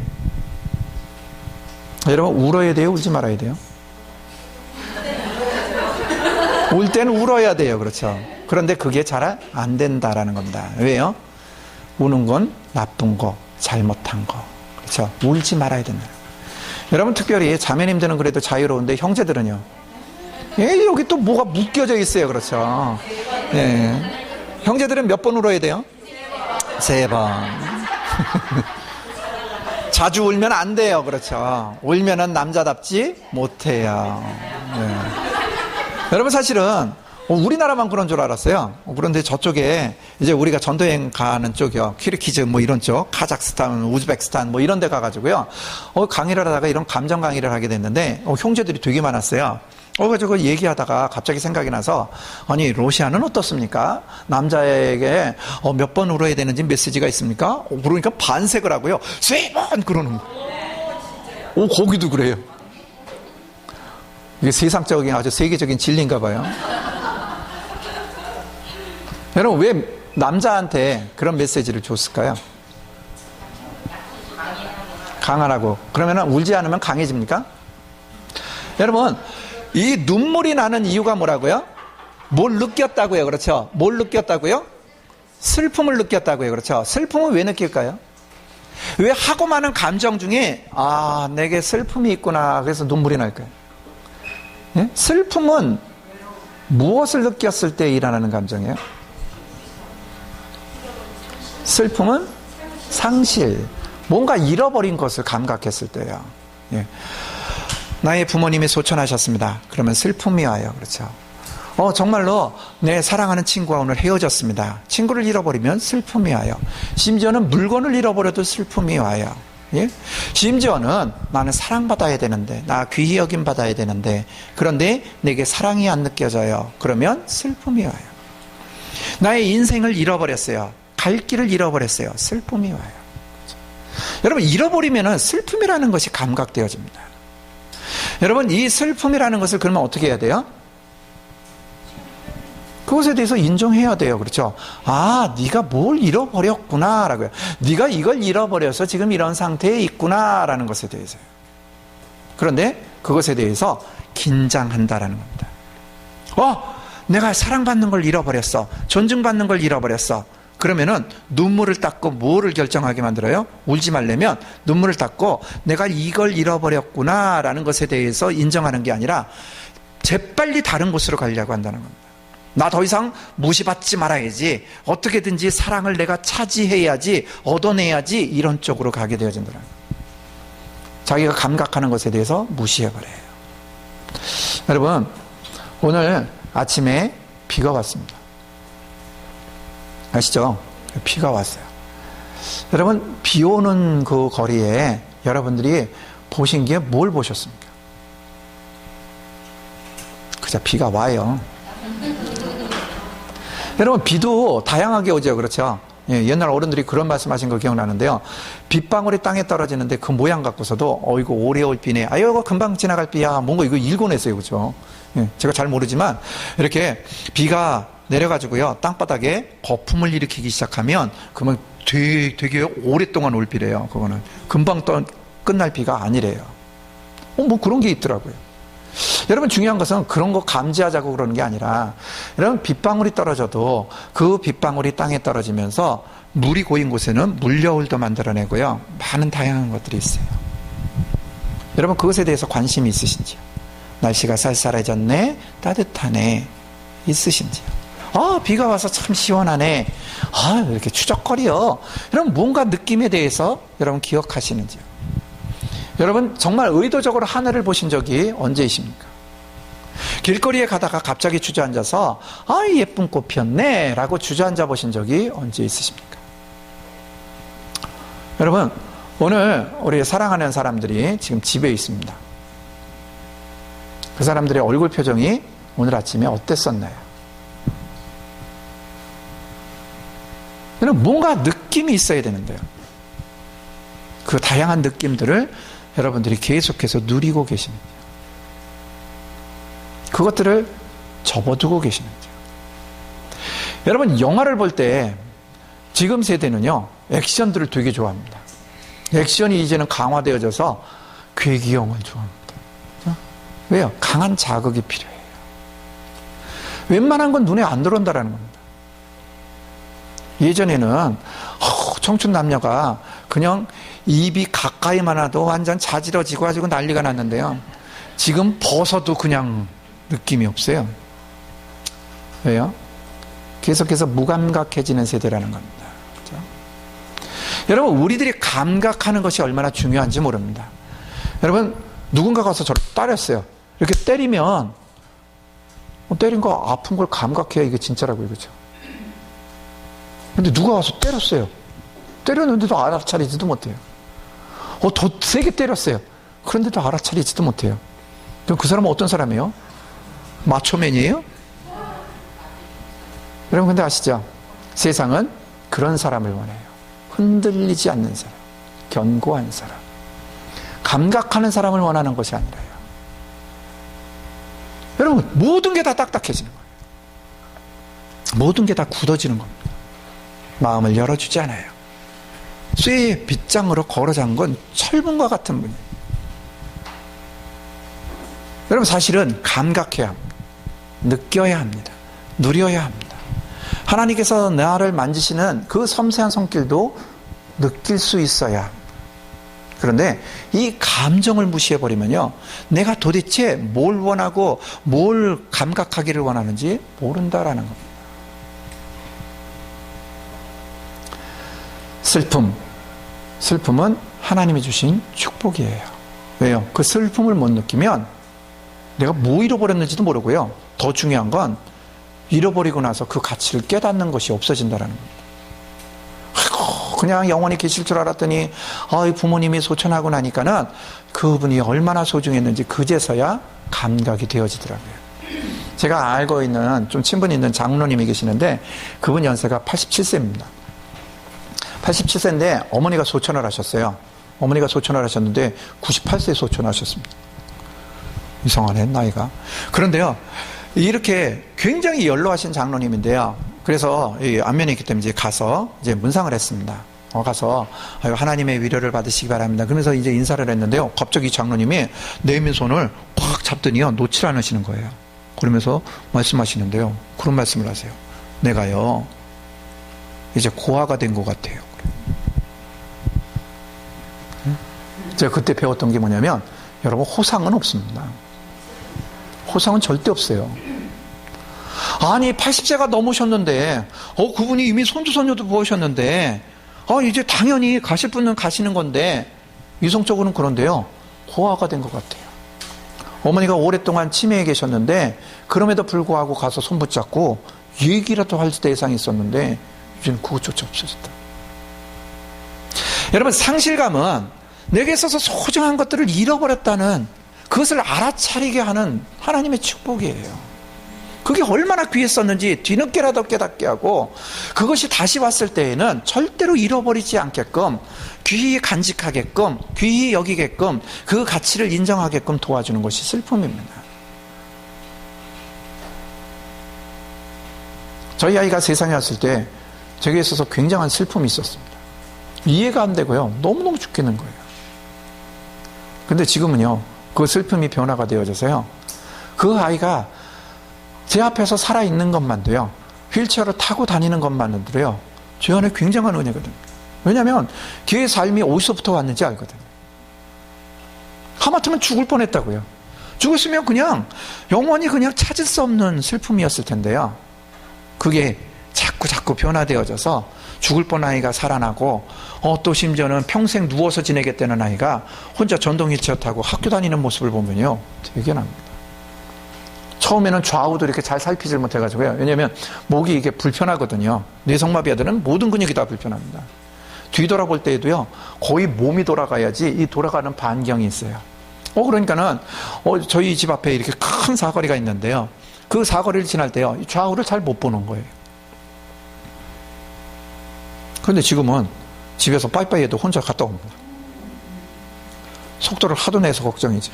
여러분 울어야 돼요? 울지 말아야 돼요? 울 때는 울어야 돼요. 그렇죠? 그런데 그게 잘 안 된다라는 겁니다. 왜요? 우는 건 나쁜 거 잘못한 거. 그렇죠? 울지 말아야 된다. 여러분 특별히 자매님들은 그래도 자유로운데 형제들은요 여기 또 뭐가 묶여져 있어요. 그렇죠? 예. 형제들은 몇 번 울어야 돼요? 3번. 자주 울면 안 돼요. 그렇죠? 울면은 남자답지 못해요. 예. 여러분 사실은 우리나라만 그런 줄 알았어요. 그런데 저쪽에 이제 우리가 전도여행 가는 쪽이요. 키르기즈 뭐 이런 쪽, 카자흐스탄, 우즈베키스탄 뭐 이런 데 가가지고요. 강의를 하다가 이런 감정 강의를 하게 됐는데 형제들이 되게 많았어요. 그래서 얘기하다가 갑자기 생각이 나서 아니 러시아는 어떻습니까? 남자에게 몇 번 울어야 되는지 메시지가 있습니까? 그러니까 반색을 하고요. 3번 그러는 거예요. 거기도 그래요. 이게 세상적인 아주 세계적인 진리인가 봐요. 여러분 왜 남자한테 그런 메시지를 줬을까요? 강하라고. 그러면 울지 않으면 강해집니까? 여러분 이 눈물이 나는 이유가 뭐라고요? 뭘 느꼈다고요. 그렇죠? 뭘 느꼈다고요? 슬픔을 느꼈다고요. 그렇죠? 슬픔은 왜 느낄까요? 왜 하고 많은 감정 중에 내게 슬픔이 있구나 그래서 눈물이 날까요? 예? 슬픔은 무엇을 느꼈을 때 일어나는 감정이에요? 슬픔은 상실, 뭔가 잃어버린 것을 감각했을 때예요. 예. 나의 부모님이 소천하셨습니다. 그러면 슬픔이 와요. 그렇죠? 정말로 내 사랑하는 친구와 오늘 헤어졌습니다. 친구를 잃어버리면 슬픔이 와요. 심지어는 물건을 잃어버려도 슬픔이 와요. 예? 심지어는 나는 사랑받아야 되는데, 나 귀히 여김 받아야 되는데, 그런데 내게 사랑이 안 느껴져요. 그러면 슬픔이 와요. 나의 인생을 잃어버렸어요. 갈 길을 잃어버렸어요. 슬픔이 와요. 그렇죠? 여러분 잃어버리면 슬픔이라는 것이 감각되어집니다. 여러분 이 슬픔이라는 것을 그러면 어떻게 해야 돼요? 그것에 대해서 인정해야 돼요. 그렇죠? 네가 뭘 잃어버렸구나 라고요. 네가 이걸 잃어버려서 지금 이런 상태에 있구나 라는 것에 대해서요. 그런데 그것에 대해서 긴장한다라는 겁니다. 내가 사랑받는 걸 잃어버렸어. 존중받는 걸 잃어버렸어. 그러면은 눈물을 닦고 뭐를 결정하게 만들어요? 울지 말려면 눈물을 닦고 내가 이걸 잃어버렸구나 라는 것에 대해서 인정하는 게 아니라 재빨리 다른 곳으로 가려고 한다는 겁니다. 나 더 이상 무시받지 말아야지, 어떻게든지 사랑을 내가 차지해야지, 얻어내야지, 이런 쪽으로 가게 되어진다는 거예요. 자기가 감각하는 것에 대해서 무시해버려요. 여러분, 오늘 아침에 비가 왔습니다. 아시죠? 비가 왔어요. 여러분, 비 오는 그 거리에 여러분들이 보신 게 뭘 보셨습니까? 그저 비가 와요. 여러분, 비도 다양하게 오죠. 그렇죠? 예, 옛날 어른들이 그런 말씀하신 거 기억나는데요. 빗방울이 땅에 떨어지는데 그 모양 갖고서도 이거 오래 올 비네, 이거 금방 지나갈 비야, 뭔가 이거 읽어냈어요. 그렇죠? 예, 제가 잘 모르지만 이렇게 비가 내려가지고요, 땅바닥에 거품을 일으키기 시작하면 그러면 되게 오랫동안 올 비래요. 그거는 금방 끝날 비가 아니래요. 뭐 그런 게 있더라고요. 여러분, 중요한 것은 그런 거 감지하자고 그러는 게 아니라, 여러분, 빗방울이 떨어져도 그 빗방울이 땅에 떨어지면서 물이 고인 곳에는 물여울도 만들어내고요, 많은 다양한 것들이 있어요. 여러분, 그것에 대해서 관심이 있으신지요? 날씨가 쌀쌀해졌네, 따뜻하네, 있으신지요? 비가 와서 참 시원하네, 왜 이렇게 추적거려? 여러분, 뭔가 느낌에 대해서 여러분 기억하시는지요? 여러분, 정말 의도적으로 하늘을 보신 적이 언제이십니까? 길거리에 가다가 갑자기 주저앉아서 예쁜 꽃 피었네 라고 주저앉아 보신 적이 언제 있으십니까? 여러분, 오늘 우리 사랑하는 사람들이 지금 집에 있습니다. 그 사람들의 얼굴 표정이 오늘 아침에 어땠었나요? 여러분, 뭔가 느낌이 있어야 되는데요, 그 다양한 느낌들을 여러분들이 계속해서 누리고 계십니다. 그것들을 접어두고 계십니다. 여러분, 영화를 볼 때 지금 세대는요, 액션들을 되게 좋아합니다. 액션이 이제는 강화되어져서 괴기영을 좋아합니다. 왜요? 강한 자극이 필요해요. 웬만한 건 눈에 안 들어온다라는 겁니다. 예전에는 청춘 남녀가 그냥 입이 가까이만 와도 완전 자지러지고 가지고 난리가 났는데요, 지금 벗어도 그냥 느낌이 없어요. 왜요? 계속해서 무감각해지는 세대라는 겁니다. 그렇죠? 여러분, 우리들이 감각하는 것이 얼마나 중요한지 모릅니다. 여러분, 누군가가 와서 저를 때렸어요. 이렇게 때리면 때린 거 아픈 걸 감각해야 이게 진짜라고요. 그렇죠? 근데 누가 와서 때렸어요. 때렸는데도 알아차리지도 못해요. 더 세게 때렸어요. 그런데도 알아차리지도 못해요. 그럼 그 사람은 어떤 사람이에요? 마초맨이에요? 여러분, 근데 아시죠? 세상은 그런 사람을 원해요. 흔들리지 않는 사람, 견고한 사람, 감각하는 사람을 원하는 것이 아니라요. 여러분, 모든 게 다 딱딱해지는 거예요. 모든 게 다 굳어지는 겁니다. 마음을 열어주지 않아요. 쇠의 빗장으로 걸어 잠근 철문과 같은 분이에요. 여러분, 사실은 감각해야 합니다. 느껴야 합니다. 누려야 합니다. 하나님께서 나를 만지시는 그 섬세한 손길도 느낄 수 있어야 합니다. 그런데 이 감정을 무시해버리면요, 내가 도대체 뭘 원하고 뭘 감각하기를 원하는지 모른다라는 겁니다. 슬픔은 하나님이 주신 축복이에요. 왜요? 그 슬픔을 못 느끼면 내가 뭐 잃어버렸는지도 모르고요, 더 중요한 건 잃어버리고 나서 그 가치를 깨닫는 것이 없어진다는 겁니다. 아이고, 그냥 영원히 계실 줄 알았더니 부모님이 소천하고 나니까는 그분이 얼마나 소중했는지 그제서야 감각이 되어지더라고요. 제가 알고 있는 좀 친분 있는 장로님이 계시는데 그분 연세가 87세입니다. 87세인데 어머니가 소천을 하셨어요. 어머니가 소천을 하셨는데 98세에 소천하셨습니다. 이상하네, 나이가. 그런데요, 이렇게 굉장히 연로하신 장로님인데요, 그래서 이 안면이 있기 때문에 가서 이제 문상을 했습니다. 가서 하나님의 위로를 받으시기 바랍니다. 그러면서 이제 인사를 했는데요, 갑자기 장로님이 내민 손을 꽉 잡더니요, 놓질 않으시는 거예요. 그러면서 말씀하시는데요, 그런 말씀을 하세요. 내가요, 이제 고아가 된 것 같아요. 제가 그때 배웠던 게 뭐냐면, 여러분, 호상은 없습니다. 보상은 절대 없어요. 아니 80세가 넘으셨는데 그분이 이미 손주손녀도 보셨는데 이제 당연히 가실 분은 가시는 건데 이성적으로는 그런데요. 고아가 된 것 같아요. 어머니가 오랫동안 치매에 계셨는데 그럼에도 불구하고 가서 손 붙잡고 얘기라도 할 대상이 있었는데 이제는 그것조차 없어졌다. 여러분 상실감은 내게 있어서 소중한 것들을 잃어버렸다는 그것을 알아차리게 하는 하나님의 축복이에요. 그게 얼마나 귀했었는지 뒤늦게라도 깨닫게 하고 그것이 다시 왔을 때에는 절대로 잃어버리지 않게끔 귀히 간직하게끔 귀히 여기게끔 그 가치를 인정하게끔 도와주는 것이 슬픔입니다. 저희 아이가 세상에 왔을 때 제게 있어서 굉장한 슬픔이 있었습니다. 이해가 안 되고요. 너무너무 죽겠는 거예요. 근데 지금은요. 그 슬픔이 변화가 되어져서요. 그 아이가 제 앞에서 살아있는 것만도요. 휠체어를 타고 다니는 것만으로요. 제 안에 굉장한 은혜가 됩니다. 왜냐하면 걔의 삶이 어디서부터 왔는지 알거든요. 하마터면 죽을 뻔했다고요. 죽었으면 그냥 영원히 그냥 찾을 수 없는 슬픔이었을 텐데요. 그게 자꾸 변화되어져서 죽을 뻔한 아이가 살아나고 또 심지어는 평생 누워서 지내겠다는 아이가 혼자 전동 휠체어 타고 학교 다니는 모습을 보면요. 되게 납니다. 처음에는 좌우도 이렇게 잘 살피질 못해가지고요. 왜냐하면 목이 이게 불편하거든요. 뇌성마비 아들은 모든 근육이 다 불편합니다. 뒤돌아볼 때에도요. 거의 몸이 돌아가야지 이 돌아가는 반경이 있어요. 그러니까는 저희 집 앞에 이렇게 큰 사거리가 있는데요. 그 사거리를 지날 때요. 좌우를 잘 못 보는 거예요. 그런데 지금은 집에서 빠이빠이 해도 혼자 갔다 옵니다. 속도를 하도 내서 걱정이지.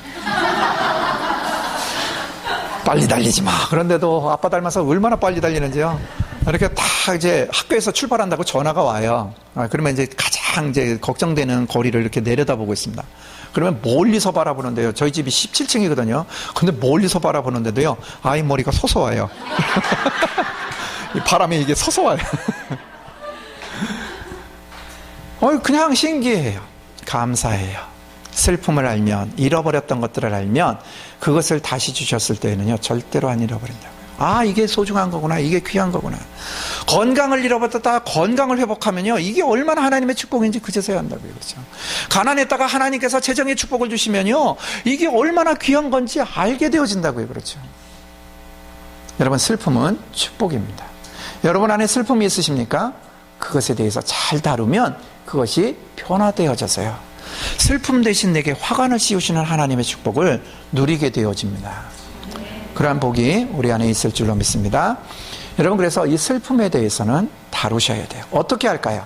빨리 달리지 마. 그런데도 아빠 닮아서 얼마나 빨리 달리는지요. 이렇게 다 이제 학교에서 출발한다고 전화가 와요. 그러면 이제 가장 이제 걱정되는 거리를 이렇게 내려다보고 있습니다. 그러면 멀리서 바라보는데요. 저희 집이 17층이거든요. 근데 멀리서 바라보는데도요. 아이 머리가 서서 와요. 이 바람에 이게 서서 와요. 그냥 신기해요. 감사해요. 슬픔을 알면, 잃어버렸던 것들을 알면 그것을 다시 주셨을 때는요. 절대로 안 잃어버린다고요. 이게 소중한 거구나. 이게 귀한 거구나. 건강을 잃어버렸다 건강을 회복하면요. 이게 얼마나 하나님의 축복인지 그제서야 한다고요. 그렇죠? 가난했다가 하나님께서 재정의 축복을 주시면요. 이게 얼마나 귀한 건지 알게 되어진다고요. 그렇죠? 여러분 슬픔은 축복입니다. 여러분 안에 슬픔이 있으십니까? 그것에 대해서 잘 다루면 그것이 변화되어져서요. 슬픔 대신 내게 화관을 씌우시는 하나님의 축복을 누리게 되어집니다. 그러한 복이 우리 안에 있을 줄로 믿습니다. 여러분 그래서 이 슬픔에 대해서는 다루셔야 돼요. 어떻게 할까요?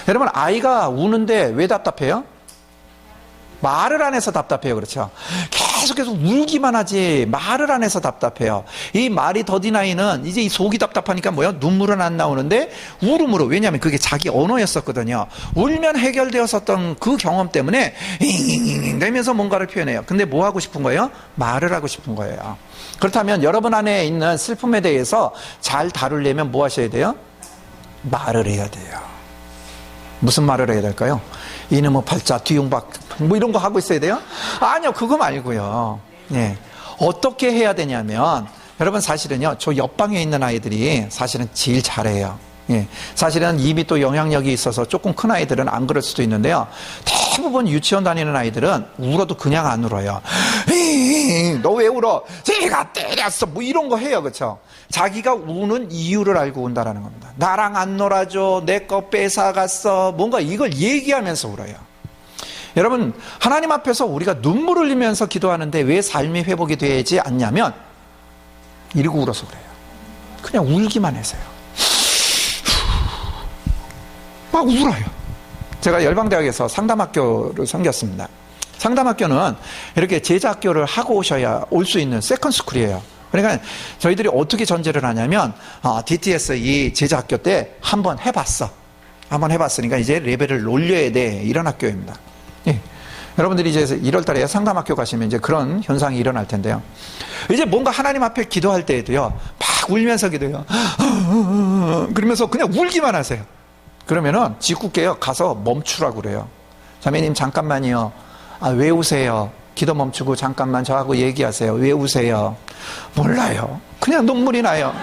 여러분 아이가 우는데 왜 답답해요? 말을 안 해서 답답해요. 그렇죠? 계속 울기만 하지 말을 안 해서 답답해요. 이 말이 더딘 아이는 이제 이 속이 답답하니까 뭐요? 눈물은 안 나오는데 울음으로, 왜냐하면 그게 자기 언어였었거든요. 울면 해결되었었던 그 경험 때문에 잉잉잉 내면서 뭔가를 표현해요. 근데 뭐 하고 싶은 거예요? 말을 하고 싶은 거예요. 그렇다면 여러분 안에 있는 슬픔에 대해서 잘 다루려면 뭐 하셔야 돼요? 말을 해야 돼요. 무슨 말을 해야 될까요? 이놈의 팔자 뒤용박 뭐 이런 거 하고 있어야 돼요? 아니요, 그거 말고요. 네. 어떻게 해야 되냐면 여러분 사실은요, 저 옆방에 있는 아이들이 사실은 제일 잘해요. 예. 사실은 입이 또 영향력이 있어서 조금 큰 아이들은 안 그럴 수도 있는데요. 대부분 유치원 다니는 아이들은 울어도 그냥 안 울어요. 너 왜 울어? 제가 때렸어. 뭐 이런 거 해요. 그렇죠? 자기가 우는 이유를 알고 운다라는 겁니다. 나랑 안 놀아줘. 내 거 뺏어갔어. 뭔가 이걸 얘기하면서 울어요. 여러분 하나님 앞에서 우리가 눈물 흘리면서 기도하는데 왜 삶이 회복이 되지 않냐면 이러고 울어서 그래요. 그냥 울기만 해서요. 막 울어요. 제가 열방대학에서 상담학교를 섬겼습니다. 상담학교는 이렇게 제자학교를 하고 오셔야 올 수 있는 세컨스쿨이에요. 그러니까 저희들이 어떻게 전제를 하냐면 DTS 이 제자학교 때 한번 해봤어. 한번 해봤으니까 이제 레벨을 올려야 돼. 이런 학교입니다. 예. 여러분들이 이제 1월 달에 상담학교 가시면 이제 그런 현상이 일어날 텐데요. 이제 뭔가 하나님 앞에 기도할 때에도요. 막 울면서 기도해요. 그러면서 그냥 울기만 하세요. 그러면은 짓궂게요. 가서 멈추라고 그래요. 자매님 잠깐만요. 왜 우세요? 기도 멈추고 잠깐만 저하고 얘기하세요. 왜 우세요? 몰라요. 그냥 눈물이 나요.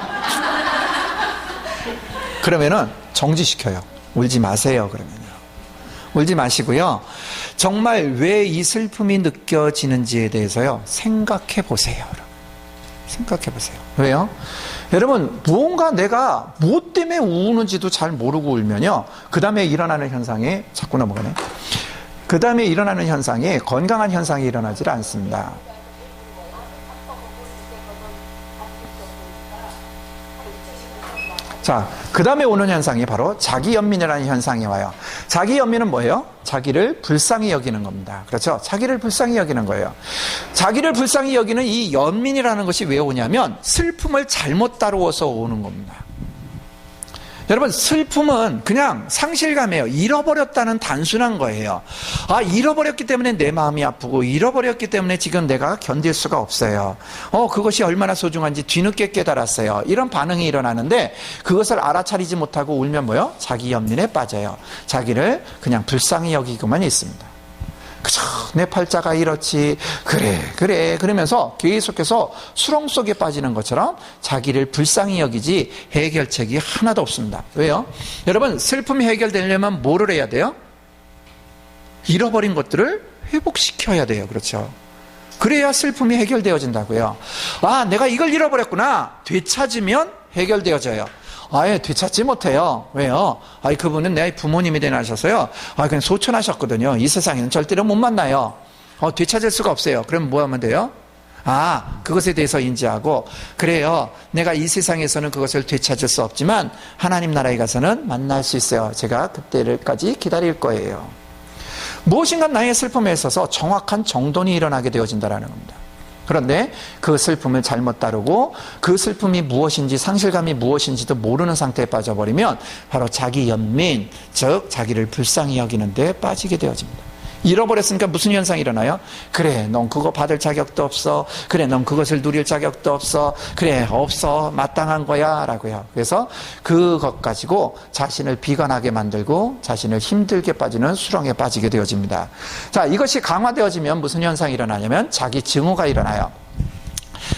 그러면은 정지시켜요. 울지 마세요. 그러면요. 울지 마시고요. 정말 왜 이 슬픔이 느껴지는지에 대해서요. 생각해 보세요. 생각해 보세요. 왜요? 여러분, 무언가 내가 무엇 때문에 우는지도 잘 모르고 울면요. 그 다음에 일어나는 현상이, 자꾸 넘어가네. 그 다음에 일어나는 현상이 건강한 현상이 일어나질 않습니다. 자, 그 다음에 오는 현상이 바로 자기연민이라는 현상이 와요. 자기연민은 뭐예요? 자기를 불쌍히 여기는 겁니다. 그렇죠? 자기를 불쌍히 여기는 거예요. 자기를 불쌍히 여기는 이 연민이라는 것이 왜 오냐면 슬픔을 잘못 다루어서 오는 겁니다. 여러분, 슬픔은 그냥 상실감이에요. 잃어버렸다는 단순한 거예요. 아, 잃어버렸기 때문에 내 마음이 아프고 잃어버렸기 때문에 지금 내가 견딜 수가 없어요. 그것이 얼마나 소중한지 뒤늦게 깨달았어요. 이런 반응이 일어나는데 그것을 알아차리지 못하고 울면 뭐요? 자기 연민에 빠져요. 자기를 그냥 불쌍히 여기고만 있습니다. 그저 내 팔자가 이렇지, 그래 그러면서 계속해서 수렁 속에 빠지는 것처럼 자기를 불쌍히 여기지 해결책이 하나도 없습니다. 왜요? 여러분, 슬픔이 해결되려면 뭐를 해야 돼요? 잃어버린 것들을 회복시켜야 돼요. 그렇죠? 그래야 슬픔이 해결되어진다고요. 아, 내가 이걸 잃어버렸구나. 되찾으면 해결되어져요. 아예 되찾지 못해요. 왜요? 그분은 내 부모님이 되나셔서요. 그냥 소천하셨거든요. 이 세상에는 절대로 못 만나요. 되찾을 수가 없어요. 그럼 뭐 하면 돼요? 그것에 대해서 인지하고, 그래요. 내가 이 세상에서는 그것을 되찾을 수 없지만 하나님 나라에 가서는 만날 수 있어요. 제가 그때까지 기다릴 거예요. 무엇인가 나의 슬픔에 있어서 정확한 정돈이 일어나게 되어진다는 겁니다. 그런데 그 슬픔을 잘못 다루고 그 슬픔이 무엇인지 상실감이 무엇인지도 모르는 상태에 빠져버리면 바로 자기 연민, 즉 자기를 불쌍히 여기는 데 빠지게 되어집니다. 잃어버렸으니까 무슨 현상이 일어나요? 그래, 넌 그거 받을 자격도 없어. 그래, 넌 그것을 누릴 자격도 없어. 그래, 없어. 마땅한 거야. 라고요. 그래서 그것 가지고 자신을 비관하게 만들고 자신을 힘들게 빠지는 수렁에 빠지게 되어집니다. 자, 이것이 강화되어지면 무슨 현상이 일어나냐면 자기 증오가 일어나요.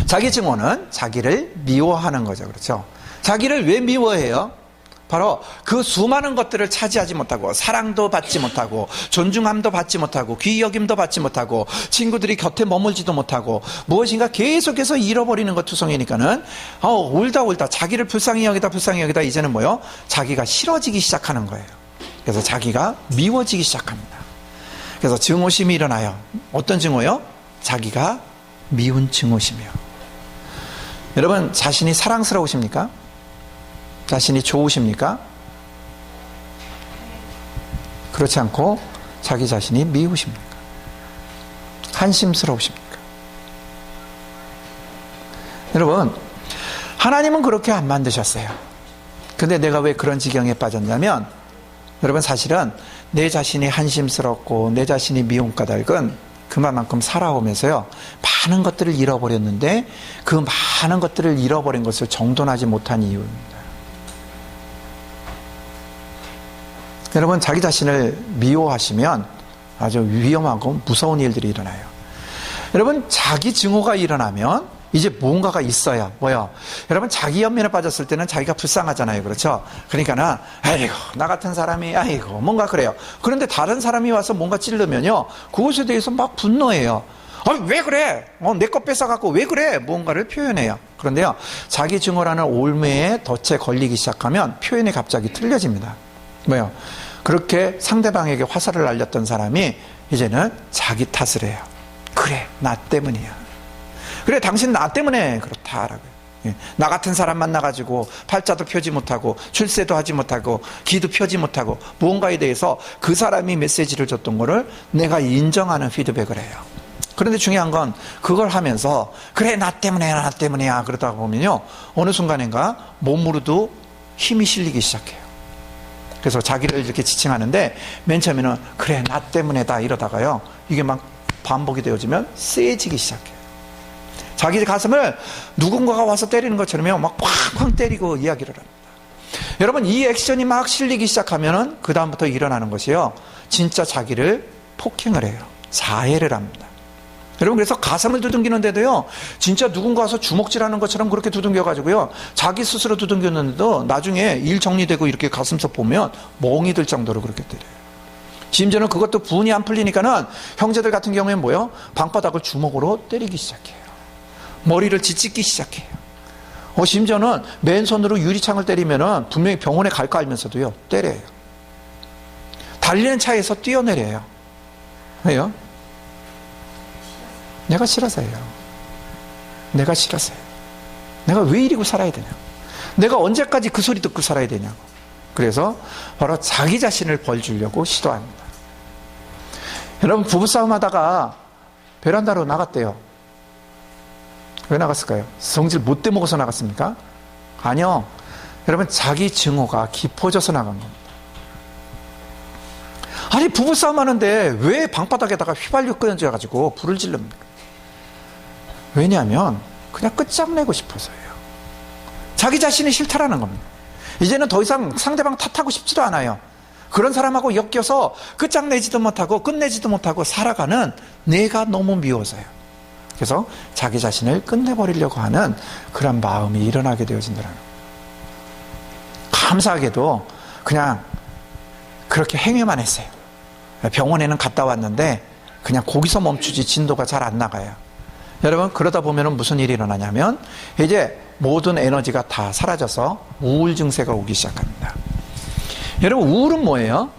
자기 증오는 자기를 미워하는 거죠. 그렇죠? 자기를 왜 미워해요? 바로 그 수많은 것들을 차지하지 못하고 사랑도 받지 못하고 존중함도 받지 못하고 귀여김도 받지 못하고 친구들이 곁에 머물지도 못하고 무엇인가 계속해서 잃어버리는 것 투성이니까는 울다 자기를 불쌍히 여기다 이제는 뭐요? 자기가 싫어지기 시작하는 거예요. 그래서 자기가 미워지기 시작합니다. 그래서 증오심이 일어나요. 어떤 증오요? 자기가 미운 증오심이요. 여러분, 자신이 사랑스러우십니까? 자신이 좋으십니까? 그렇지 않고 자기 자신이 미우십니까? 한심스러우십니까? 여러분, 하나님은 그렇게 안 만드셨어요. 근데 내가 왜 그런 지경에 빠졌냐면, 여러분, 사실은 내 자신이 한심스럽고 내 자신이 미운 까닭은 그만큼 살아오면서요, 많은 것들을 잃어버렸는데 그 많은 것들을 잃어버린 것을 정돈하지 못한 이유입니다. 여러분, 자기 자신을 미워하시면 아주 위험하고 무서운 일들이 일어나요. 여러분, 자기 증오가 일어나면 이제 뭔가가 있어요. 뭐요? 여러분, 자기 연민에 빠졌을 때는 자기가 불쌍하잖아요. 그렇죠? 그러니까는 아이고, 나 같은 사람이 뭔가 그래요. 그런데 다른 사람이 와서 뭔가 찌르면요, 그것에 대해서 막 분노해요. 왜 그래? 내 거 뺏어갖고 왜 그래? 뭔가를 표현해요. 그런데요, 자기 증오라는 올매에 덫에 걸리기 시작하면 표현이 갑자기 틀려집니다. 뭐요? 그렇게 상대방에게 화살을 날렸던 사람이 이제는 자기 탓을 해요. 그래, 나 때문이야. 그래, 당신 나 때문에 그렇다라고요. 나 같은 사람 만나가지고 팔자도 펴지 못하고 출세도 하지 못하고 기도 펴지 못하고 무언가에 대해서 그 사람이 메시지를 줬던 거를 내가 인정하는 피드백을 해요. 그런데 중요한 건 그걸 하면서 그래, 나 때문이야 그러다 보면요, 어느 순간인가 몸으로도 힘이 실리기 시작해요. 그래서 자기를 이렇게 지칭하는데 맨 처음에는 그래, 나 때문에다 이러다가요, 이게 막 반복이 되어지면 세지기 시작해요. 자기 가슴을 누군가가 와서 때리는 것처럼요, 막 쾅쾅 때리고 이야기를 합니다. 여러분, 이 액션이 막 실리기 시작하면은 그 다음부터 일어나는 것이요, 진짜 자기를 폭행을 해요. 자해를 합니다. 여러분, 그래서 가슴을 두둥기는데도요, 진짜 누군가 와서 주먹질하는 것처럼 그렇게 두둥겨가지고요, 자기 스스로 두둥겼는데도 나중에 일 정리되고 이렇게 가슴속 보면 멍이 들 정도로 그렇게 때려요. 심지어는 그것도 분이 안 풀리니까는 형제들 같은 경우에는 뭐예요? 방바닥을 주먹으로 때리기 시작해요. 머리를 짓찍기 시작해요. 심지어는 맨손으로 유리창을 때리면은 분명히 병원에 갈 거 알면서도요, 때려요. 달리는 차에서 뛰어내려요. 왜요? 내가 싫어서예요. 내가 싫어서요. 내가 왜 이러고 살아야 되냐? 내가 언제까지 그 소리 듣고 살아야 되냐고. 그래서 바로 자기 자신을 벌 주려고 시도합니다. 여러분, 부부싸움 하다가 베란다로 나갔대요. 왜 나갔을까요? 성질 못돼 먹어서 나갔습니까? 아니요. 여러분, 자기 증오가 깊어져서 나간 겁니다. 아니, 부부싸움 하는데 왜 방바닥에다가 휘발유 끄어져가지고 불을 지릅니까? 왜냐하면 그냥 끝장내고 싶어서예요. 자기 자신이 싫다라는 겁니다. 이제는 더 이상 상대방 탓하고 싶지도 않아요. 그런 사람하고 엮여서 끝장내지도 못하고 끝내지도 못하고 살아가는 내가 너무 미워서요. 그래서 자기 자신을 끝내버리려고 하는 그런 마음이 일어나게 되어진다는 거예요. 감사하게도 그냥 그렇게 행위만 했어요. 병원에는 갔다 왔는데 그냥 거기서 멈추지 진도가 잘 안 나가요. 여러분, 그러다 보면 무슨 일이 일어나냐면 이제 모든 에너지가 다 사라져서 우울 증세가 오기 시작합니다. 여러분, 우울은 뭐예요?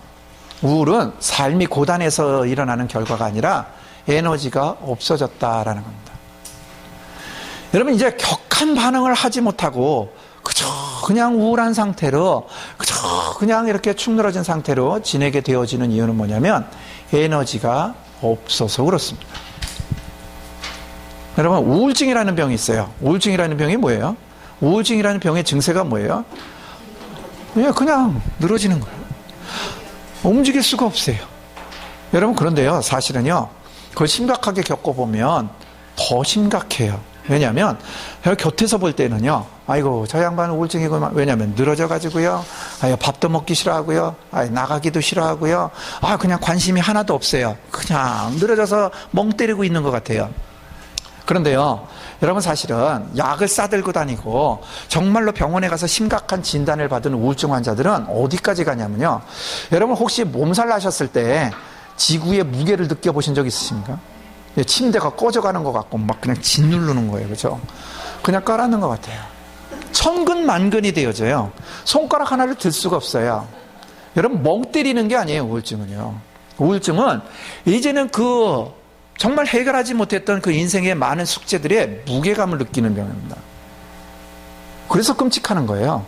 우울은 삶이 고단해서 일어나는 결과가 아니라 에너지가 없어졌다라는 겁니다. 여러분, 이제 격한 반응을 하지 못하고 그저 그냥 우울한 상태로 그저 그냥 이렇게 축 늘어진 상태로 지내게 되어지는 이유는 뭐냐면 에너지가 없어서 그렇습니다. 여러분, 우울증이라는 병이 있어요. 우울증이라는 병이 뭐예요? 우울증이라는 병의 증세가 뭐예요? 그냥 늘어지는 거예요. 움직일 수가 없어요. 여러분, 그런데요, 사실은요, 그걸 심각하게 겪어보면 더 심각해요. 왜냐하면 곁에서 볼 때는요, 아이고 저 양반은 우울증이고, 왜냐하면 늘어져 가지고요, 밥도 먹기 싫어하고요, 나가기도 싫어하고요, 그냥 관심이 하나도 없어요. 그냥 늘어져서 멍 때리고 있는 것 같아요. 그런데요, 여러분, 사실은 약을 싸들고 다니고 정말로 병원에 가서 심각한 진단을 받은 우울증 환자들은 어디까지 가냐면요, 여러분 혹시 몸살 나셨을 때 지구의 무게를 느껴보신 적 있으십니까? 침대가 꺼져가는 것 같고 막 그냥 짓누르는 거예요. 그렇죠? 그냥 깔아놓은 것 같아요. 천근만근이 되어져요. 손가락 하나를 들 수가 없어요. 여러분, 멍 때리는 게 아니에요, 우울증은요. 우울증은 이제는 정말 해결하지 못했던 그 인생의 많은 숙제들의 무게감을 느끼는 병입니다. 그래서 끔찍하는 거예요.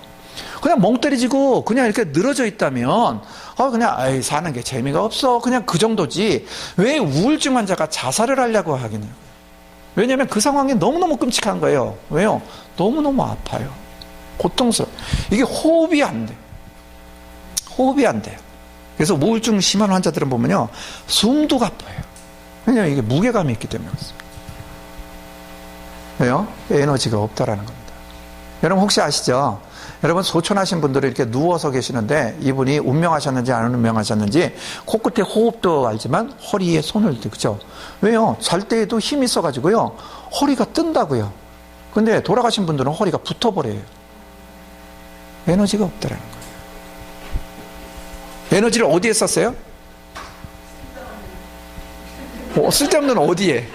그냥 멍 때리지고 그냥 이렇게 늘어져 있다면 그냥 사는 게 재미가 없어, 그냥 그 정도지 왜 우울증 환자가 자살을 하려고 하겠냐. 왜냐하면 그 상황이 너무너무 끔찍한 거예요. 왜요? 너무너무 아파요. 고통스러워. 이게 호흡이 안 돼. 호흡이 안 돼요. 그래서 우울증 심한 환자들은 보면요, 숨도 가빠요. 왜냐하면 이게 무게감이 있기 때문에 그렇습니다. 왜요? 에너지가 없다라는 겁니다. 여러분 혹시 아시죠? 여러분, 소천하신 분들이 이렇게 누워서 계시는데 이분이 운명하셨는지 안 운명하셨는지 코끝에 호흡도 알지만 허리에 손을 대죠. 왜요? 잘 때에도 힘이 있어가지고요, 허리가 뜬다고요. 근데 돌아가신 분들은 허리가 붙어버려요. 에너지가 없다라는 거예요. 에너지를 어디에 썼어요? 쓸데없는 어디에?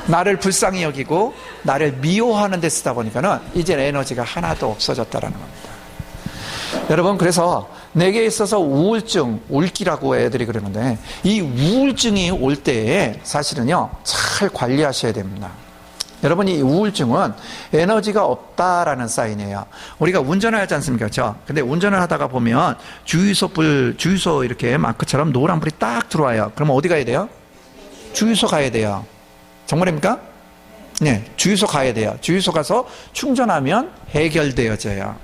나를 불쌍히 여기고 나를 미워하는 데 쓰다 보니까는 이제 에너지가 하나도 없어졌다라는 겁니다. 여러분, 그래서 내게 있어서 우울증, 울기라고 애들이 그러는데 이 우울증이 올 때에 사실은요, 잘 관리하셔야 됩니다. 여러분, 이 우울증은 에너지가 없다라는 사인이에요. 우리가 운전을 하지 않습니까? 그렇죠? 근데 운전을 하다가 보면 주유소 이렇게 마크처럼 노란불이 딱 들어와요. 그러면 어디 가야 돼요? 주유소 가야 돼요. 정말입니까? 네, 주유소 가야 돼요. 주유소 가서 충전하면 해결되어져요.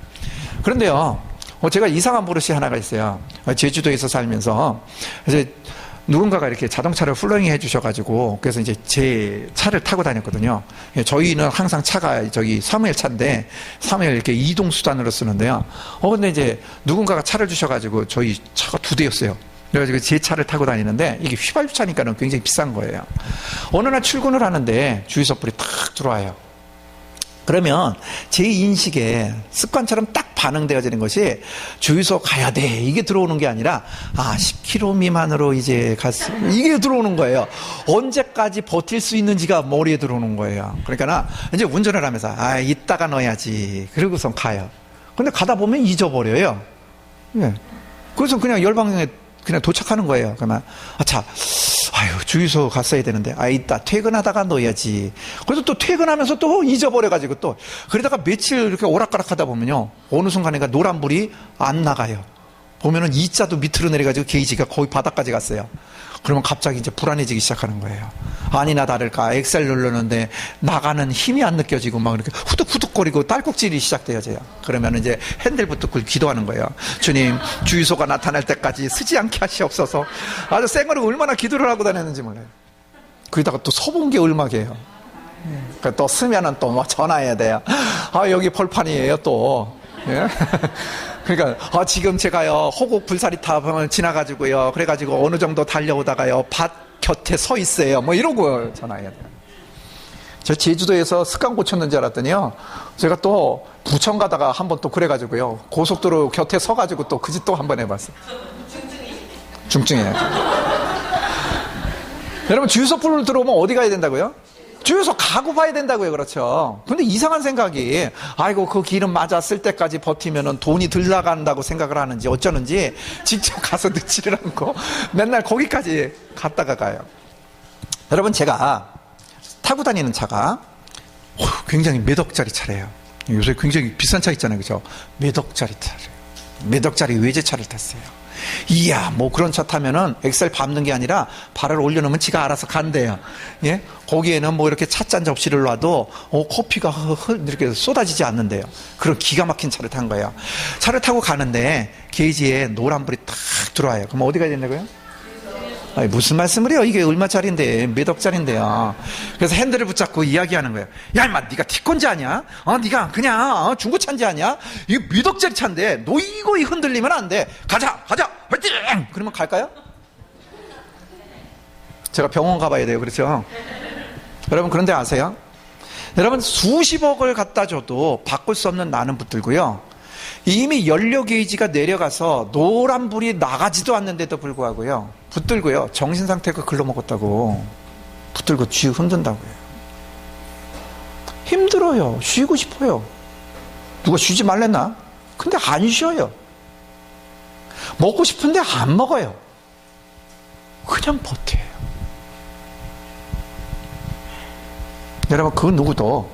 그런데요, 제가 이상한 버릇이 하나가 있어요. 제주도에서 살면서 이제 누군가가 이렇게 자동차를 플로잉 해주셔가지고 그래서 이제 제 차를 타고 다녔거든요. 저희는 항상 차가 저기 사무엘 차인데 사무엘 이렇게 이동 수단으로 쓰는데요. 근데 이제 누군가가 차를 주셔가지고 저희 차가 2대였어요. 그래가지고 제 차를 타고 다니는데 이게 휘발유차니까는 굉장히 비싼 거예요. 어느 날 출근을 하는데 주유소 불이 탁 들어와요. 그러면 제 인식에 습관처럼 딱 반응되어지는 것이 주유소 가야 돼 이게 들어오는 게 아니라 10km 미만으로 이제 이게 들어오는 거예요. 언제까지 버틸 수 있는지가 머리에 들어오는 거예요. 그러니까 이제 운전을 하면서 이따가 넣어야지 그러고선 가요. 근데 가다 보면 잊어버려요. 예. 그래서 그냥 열방향에 그냥 도착하는 거예요. 그러면 주유소 갔어야 되는데 이따 퇴근하다가 넣어야지. 그래서 또 퇴근하면서 또 잊어버려가지고 또 그러다가 며칠 이렇게 오락가락하다 보면요 어느 순간인가 노란불이 안 나가요. 보면은 E자도 밑으로 내려가지고 게이지가 거의 바닥까지 갔어요. 그러면 갑자기 이제 불안해지기 시작하는 거예요. 아니나 다를까 엑셀 누르는데 나가는 힘이 안 느껴지고 막 이렇게 후둑후둑거리고 딸꾹질이 시작되어져요. 그러면 이제 핸들부터 기도하는 거예요. 주님, 주유소가 나타날 때까지 쓰지 않게 하시옵소서. 아주 생으로 얼마나 기도를 하고 다녔는지 몰라요. 거기다가 또 서본 게 얼마게요. 또 쓰면은 또 막 전화해야 돼요. 여기 벌판이에요 또. 예? 그러니까 지금 제가요 호곡 불사리탑을 지나가지고요 그래가지고 어느 정도 달려오다가요 밭 곁에 서 있어요 뭐 이러고 전화해야 돼요. 저 제주도에서 습관 고쳤는 줄 알았더니요 제가 또 부천 가다가 한번 또 그래가지고요 고속도로 곁에 서가지고 또 그 짓 또 한번 해봤어요. 중증이에요. 여러분 주유소 불 들어오면 어디 가야 된다고요? 주유소 가고 봐야 된다고요. 그렇죠. 근데 이상한 생각이 그 기름 맞았을 때까지 버티면은 돈이 들 나간다고 생각을 하는지 어쩌는지 직접 가서 넣지를 않고 맨날 거기까지 갔다가 가요. 여러분 제가 타고 다니는 차가 굉장히 몇 억짜리 차래요. 요새 굉장히 비싼 차 있잖아요. 그죠? 몇 억짜리 차래요. 몇 억짜리 외제차를 탔어요. 이야, 뭐 그런 차 타면은 엑셀 밟는 게 아니라 발을 올려놓으면 지가 알아서 간대요. 예? 거기에는 뭐 이렇게 찻잔 접시를 놔도 커피가 이렇게 쏟아지지 않는데요. 그런 기가 막힌 차를 탄 거예요. 차를 타고 가는데 게이지에 노란불이 탁 들어와요. 그럼 어디 가야 된다고요? 무슨 말씀을 해요? 이게 얼마짜리인데 몇 억짜리인데요. 그래서 핸들을 붙잡고 이야기하는 거예요. 야 임마 네가 티콘지 아냐? 네가 그냥 중고차인지 아냐? 이거 몇 억짜리 차인데 너 이거 흔들리면 안 돼. 가자 화이팅! 그러면 갈까요? 제가 병원 가봐야 돼요. 그렇죠? 여러분 그런데 아세요? 여러분 수십억을 갖다 줘도 바꿀 수 없는 나는 붙들고요 이미 연료 게이지가 내려가서 노란불이 나가지도 않는데도 불구하고요 붙들고요 정신상태가 글러먹었다고 붙들고 쥐 흔든다고요. 힘들어요. 쉬고 싶어요. 누가 쉬지 말랬나? 근데 안 쉬어요. 먹고 싶은데 안 먹어요. 그냥 버텨요. 여러분 그 누구도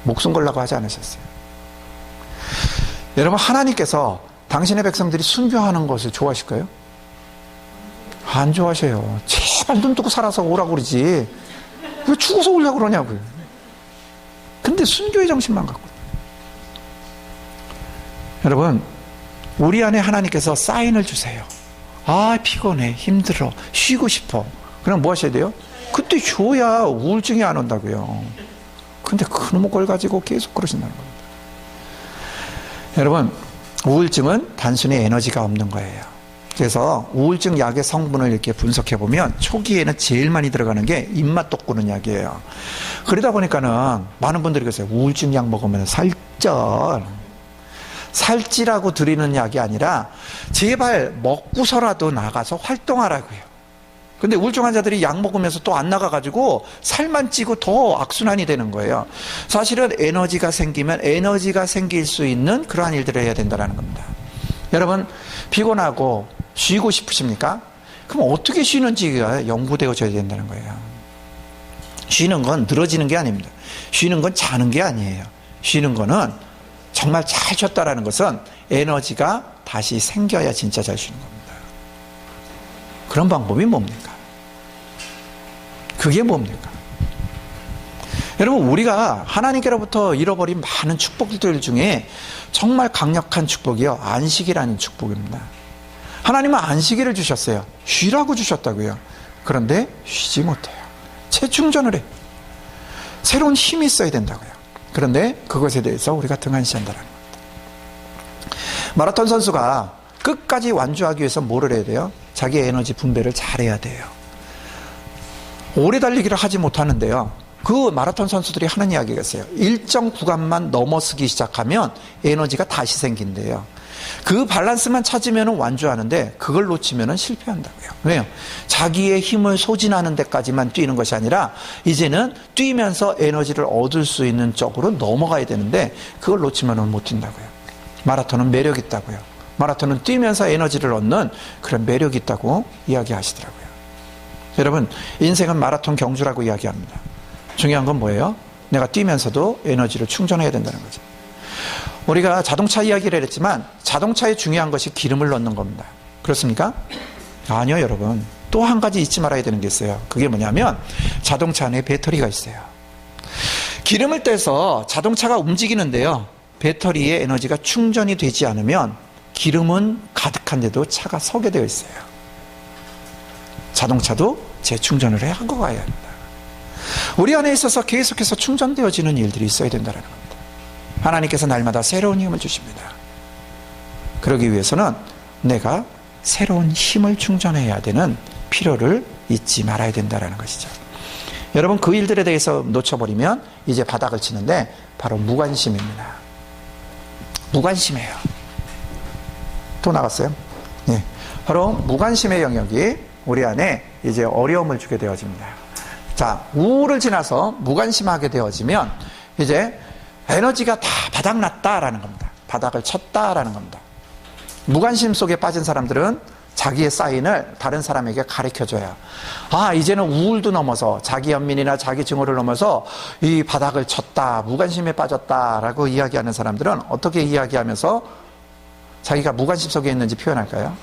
목숨 걸라고 하지 않으셨어요. 여러분 하나님께서 당신의 백성들이 순교하는 것을 좋아하실까요? 안 좋아하셔요. 제발 눈 뜨고 살아서 오라고 그러지 왜 죽어서 오려고 그러냐고요. 근데 순교의 정신만 갖고 여러분 우리 안에 하나님께서 사인을 주세요. 피곤해 힘들어 쉬고 싶어. 그럼 뭐 하셔야 돼요? 그때 줘야 우울증이 안 온다고요. 근데 그놈의 걸 가지고 계속 그러신다는 겁니다. 여러분 우울증은 단순히 에너지가 없는 거예요. 그래서 우울증 약의 성분을 이렇게 분석해 보면 초기에는 제일 많이 들어가는 게 입맛 돋구는 약이에요. 그러다 보니까는 많은 분들이 그러세요. 우울증 약 먹으면 살찌라고 드리는 약이 아니라 제발 먹고서라도 나가서 활동하라고요. 근데 우울증 환자들이 약 먹으면서 또 안 나가가지고 살만 찌고 더 악순환이 되는 거예요. 사실은 에너지가 생기면 에너지가 생길 수 있는 그러한 일들을 해야 된다는 겁니다. 여러분 피곤하고 쉬고 싶으십니까? 그럼 어떻게 쉬는지가 연구되어져야 된다는 거예요. 쉬는 건 늘어지는 게 아닙니다. 쉬는 건 자는 게 아니에요. 쉬는 거는 정말 잘 쉬었다라는 것은 에너지가 다시 생겨야 진짜 잘 쉬는 겁니다. 그런 방법이 뭡니까? 그게 뭡니까? 여러분 우리가 하나님께로부터 잃어버린 많은 축복들 중에 정말 강력한 축복이요 안식이라는 축복입니다. 하나님은 안식일을 주셨어요. 쉬라고 주셨다고요. 그런데 쉬지 못해요. 재충전을 해요. 새로운 힘이 있어야 된다고요. 그런데 그것에 대해서 우리가 등한시한다는 겁니다. 마라톤 선수가 끝까지 완주하기 위해서 뭐를 해야 돼요? 자기 에너지 분배를 잘해야 돼요. 오래 달리기를 하지 못하는데요. 그 마라톤 선수들이 하는 이야기가 있어요. 일정 구간만 넘어서기 시작하면 에너지가 다시 생긴대요. 그 밸런스만 찾으면 완주하는데 그걸 놓치면 실패한다고요. 왜요? 자기의 힘을 소진하는 데까지만 뛰는 것이 아니라 이제는 뛰면서 에너지를 얻을 수 있는 쪽으로 넘어가야 되는데 그걸 놓치면 못 뛴다고요. 마라톤은 매력 있다고요. 마라톤은 뛰면서 에너지를 얻는 그런 매력이 있다고 이야기하시더라고요. 여러분, 인생은 마라톤 경주라고 이야기합니다. 중요한 건 뭐예요? 내가 뛰면서도 에너지를 충전해야 된다는 거죠. 우리가 자동차 이야기를 했지만 자동차에 중요한 것이 기름을 넣는 겁니다. 그렇습니까? 아니요, 여러분. 또 한 가지 잊지 말아야 되는 게 있어요. 그게 뭐냐면 자동차 안에 배터리가 있어요. 기름을 떼서 자동차가 움직이는데요. 배터리의 에너지가 충전이 되지 않으면 기름은 가득한데도 차가 서게 되어 있어요. 자동차도 재충전을 해야 하고 가야 합니다. 우리 안에 있어서 계속해서 충전되어지는 일들이 있어야 된다는 겁니다. 하나님께서 날마다 새로운 힘을 주십니다. 그러기 위해서는 내가 새로운 힘을 충전해야 되는 필요를 잊지 말아야 된다는 것이죠. 여러분, 그 일들에 대해서 놓쳐버리면 이제 바닥을 치는데 바로 무관심입니다. 무관심해요. 또 나갔어요? 네. 바로 무관심의 영역이 우리 안에 이제 어려움을 주게 되어집니다. 자, 우울을 지나서 무관심하게 되어지면 이제 에너지가 다 바닥났다라는 겁니다. 바닥을 쳤다라는 겁니다. 무관심 속에 빠진 사람들은 자기의 사인을 다른 사람에게 가르쳐줘야, 아, 이제는 우울도 넘어서 자기 연민이나 자기 증오를 넘어서 이 바닥을 쳤다, 무관심에 빠졌다라고 이야기하는 사람들은 어떻게 이야기하면서 자기가 무관심 속에 있는지 표현할까요?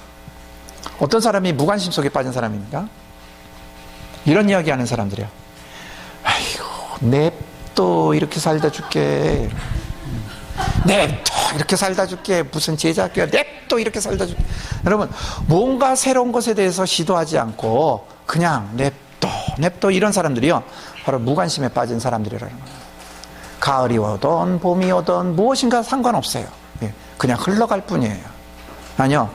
어떤 사람이 무관심 속에 빠진 사람입니까? 이런 이야기하는 사람들이요. 아이고, 냅둬 이렇게 살다 줄게. 냅둬 이렇게 살다 줄게. 무슨 제자학교야. 냅둬 이렇게 살다 줄게. 여러분, 뭔가 새로운 것에 대해서 시도하지 않고 그냥 냅둬 이런 사람들이요, 바로 무관심에 빠진 사람들이라는 거예요. 가을이 오던 봄이 오던 무엇인가 상관없어요. 그냥 흘러갈 뿐이에요. 아니요,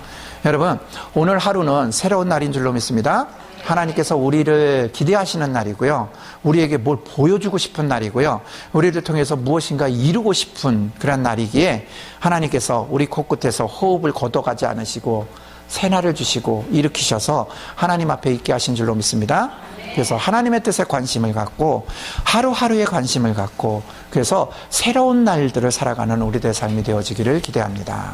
여러분, 오늘 하루는 새로운 날인 줄로 믿습니다. 하나님께서 우리를 기대하시는 날이고요. 우리에게 뭘 보여주고 싶은 날이고요. 우리를 통해서 무엇인가 이루고 싶은 그런 날이기에 하나님께서 우리 코끝에서 호흡을 걷어가지 않으시고 새날을 주시고 일으키셔서 하나님 앞에 있게 하신 줄로 믿습니다. 그래서 하나님의 뜻에 관심을 갖고 하루하루에 관심을 갖고 그래서 새로운 날들을 살아가는 우리들의 삶이 되어지기를 기대합니다.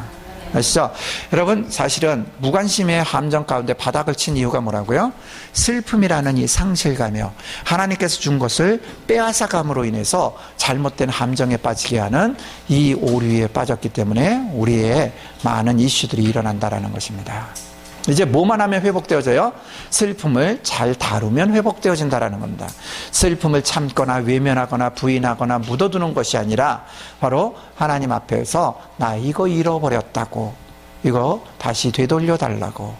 아시죠? 여러분, 사실은 무관심의 함정 가운데 바닥을 친 이유가 뭐라고요? 슬픔이라는 이 상실감이요, 하나님께서 준 것을 빼앗아감으로 인해서 잘못된 함정에 빠지게 하는 이 오류에 빠졌기 때문에 우리의 많은 이슈들이 일어난다는 것입니다. 이제 뭐만 하면 회복되어져요? 슬픔을 잘 다루면 회복되어진다는 겁니다. 슬픔을 참거나 외면하거나 부인하거나 묻어두는 것이 아니라 바로 하나님 앞에서 나 이거 잃어버렸다고, 이거 다시 되돌려 달라고,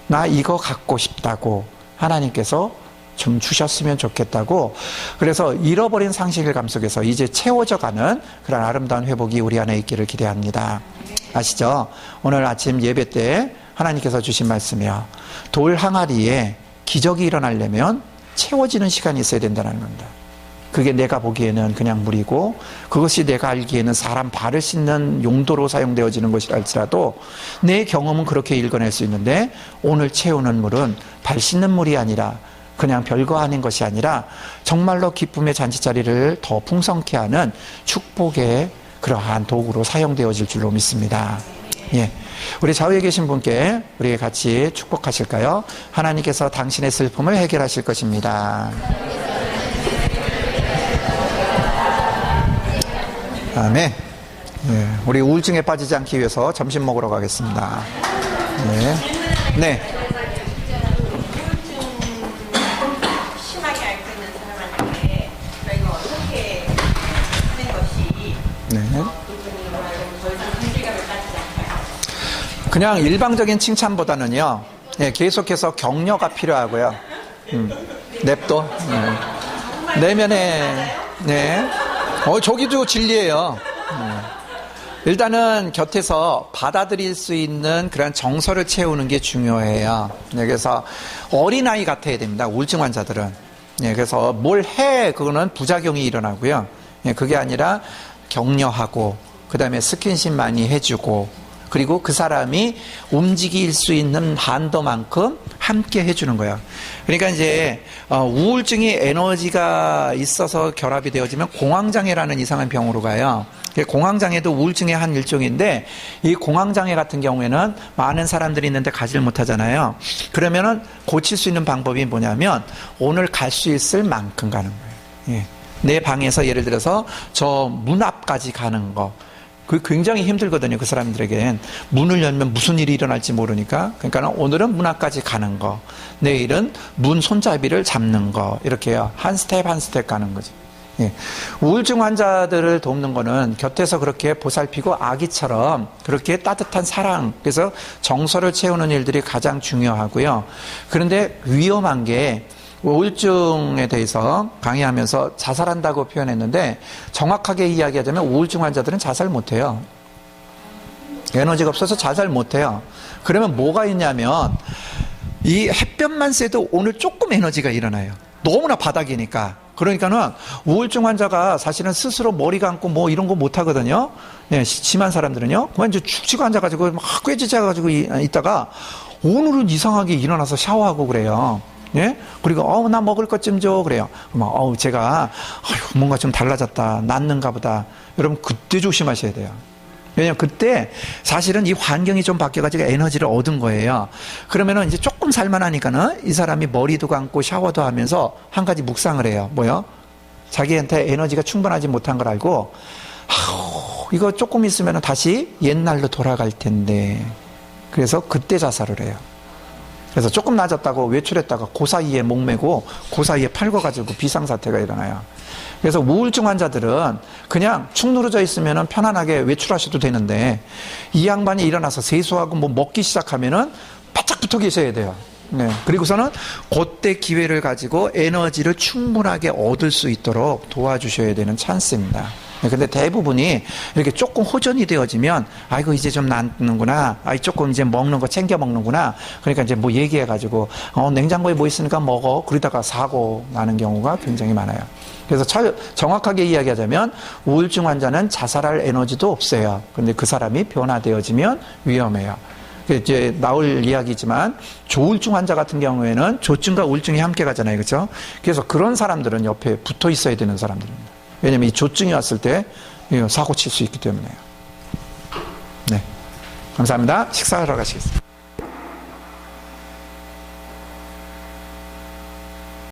나 이거 갖고 싶다고 하나님께서 좀 주셨으면 좋겠다고, 그래서 잃어버린 상실감 속에서 이제 채워져가는 그런 아름다운 회복이 우리 안에 있기를 기대합니다. 아시죠? 오늘 아침 예배 때 하나님께서 주신 말씀이요, 돌 항아리에 기적이 일어나려면 채워지는 시간이 있어야 된다는 겁니다. 그게 내가 보기에는 그냥 물이고 그것이 내가 알기에는 사람 발을 씻는 용도로 사용되어지는 것이라 할지라도 내 경험은 그렇게 읽어낼 수 있는데, 오늘 채우는 물은 발 씻는 물이 아니라 그냥 별거 아닌 것이 아니라 정말로 기쁨의 잔치자리를 더 풍성케 하는 축복의 그러한 도구로 사용되어질 줄로 믿습니다. 예. 우리 좌우에 계신 분께 우리 같이 축복하실까요? 하나님께서 당신의 슬픔을 해결하실 것입니다. 아멘. 예. 우리 우울증에 빠지지 않기 위해서 점심 먹으러 가겠습니다. 네. 네. 심하게 앓고 있는 사람한테 저희가 어떻게 하는 것이 네. 그냥 일방적인 칭찬보다는요, 예, 계속해서 격려가 필요하고요. 냅둬. 내면에, 네. 저기도 진리예요. 일단은 곁에서 받아들일 수 있는 그런 정서를 채우는 게 중요해요. 그래서 어린아이 같아야 됩니다. 우울증 환자들은. 그래서 뭘 해, 그거는 부작용이 일어나고요. 그게 아니라 격려하고, 그 다음에 스킨십 많이 해주고, 그리고 그 사람이 움직일 수 있는 한도만큼 함께 해주는 거야. 그러니까 이제 우울증이 에너지가 있어서 결합이 되어지면 공황장애라는 이상한 병으로 가요. 공황장애도 우울증의 한 일종인데, 이 공황장애 같은 경우에는 많은 사람들이 있는데 가지를 못하잖아요. 그러면은 고칠 수 있는 방법이 뭐냐면 오늘 갈 수 있을 만큼 가는 거예요. 내 방에서 예를 들어서 저 문 앞까지 가는 거, 그 굉장히 힘들거든요. 그 사람들에겐 문을 열면 무슨 일이 일어날지 모르니까. 그러니까 오늘은 문 앞까지 가는 거, 내일은 문 손잡이를 잡는 거, 이렇게요. 한 스텝 한 스텝 가는 거죠. 우울증 환자들을 돕는 거는 곁에서 그렇게 보살피고 아기처럼 그렇게 따뜻한 사랑, 그래서 정서를 채우는 일들이 가장 중요하고요. 그런데 위험한 게 우울증에 대해서 강의하면서 자살한다고 표현했는데, 정확하게 이야기하자면 우울증 환자들은 자살 못해요. 에너지가 없어서 자살 못해요. 그러면 뭐가 있냐면 이 햇볕만 쐬도 오늘 조금 에너지가 일어나요. 너무나 바닥이니까. 그러니까는 우울증 환자가 사실은 스스로 머리 감고 뭐 이런 거 못 하거든요. 심한 사람들은요. 그만 이제 축치고 앉아가지고 막 꿰지져가지고 있다가 오늘은 이상하게 일어나서 샤워하고 그래요. 그리고 나 먹을 것 좀 줘 그래요. 제가 뭔가 좀 달라졌다, 낫는가 보다. 여러분 그때 조심하셔야 돼요. 왜냐면 그때 사실은 이 환경이 좀 바뀌어가지고 에너지를 얻은 거예요. 그러면은 이제 조금 살만하니까는 이 사람이 머리도 감고 샤워도 하면서 한 가지 묵상을 해요. 뭐요? 자기한테 에너지가 충분하지 못한 걸 알고, 이거 조금 있으면 다시 옛날로 돌아갈 텐데. 그래서 그때 자살을 해요. 그래서 조금 낮았다고 외출했다가 그 사이에 목매고 그 사이에 팔궈가지고 비상사태가 일어나요. 그래서 우울증 환자들은 그냥 축 누러져 있으면 편안하게 외출하셔도 되는데, 이 양반이 일어나서 세수하고 뭐 먹기 시작하면은 바짝 붙어 계셔야 돼요. 그리고서는 그때 기회를 가지고 에너지를 충분하게 얻을 수 있도록 도와주셔야 되는 찬스입니다. 근데 대부분이 이렇게 조금 호전이 되어지면, 아이고 이제 좀 낫는구나, 조금 이제 먹는 거 챙겨 먹는구나, 그러니까 이제 뭐 얘기해가지고 냉장고에 뭐 있으니까 먹어, 그러다가 사고 나는 경우가 굉장히 많아요. 그래서 정확하게 이야기하자면 우울증 환자는 자살할 에너지도 없어요. 근데 그 사람이 변화되어지면 위험해요. 이제 나올 이야기지만 조울증 환자 같은 경우에는 조증과 우울증이 함께 가잖아요. 그렇죠? 그래서 그런 사람들은 옆에 붙어 있어야 되는 사람들입니다. 왜냐면 이 조증이 왔을 때 사고 칠 수 있기 때문에요. 네. 감사합니다. 식사하러 가시겠습니다.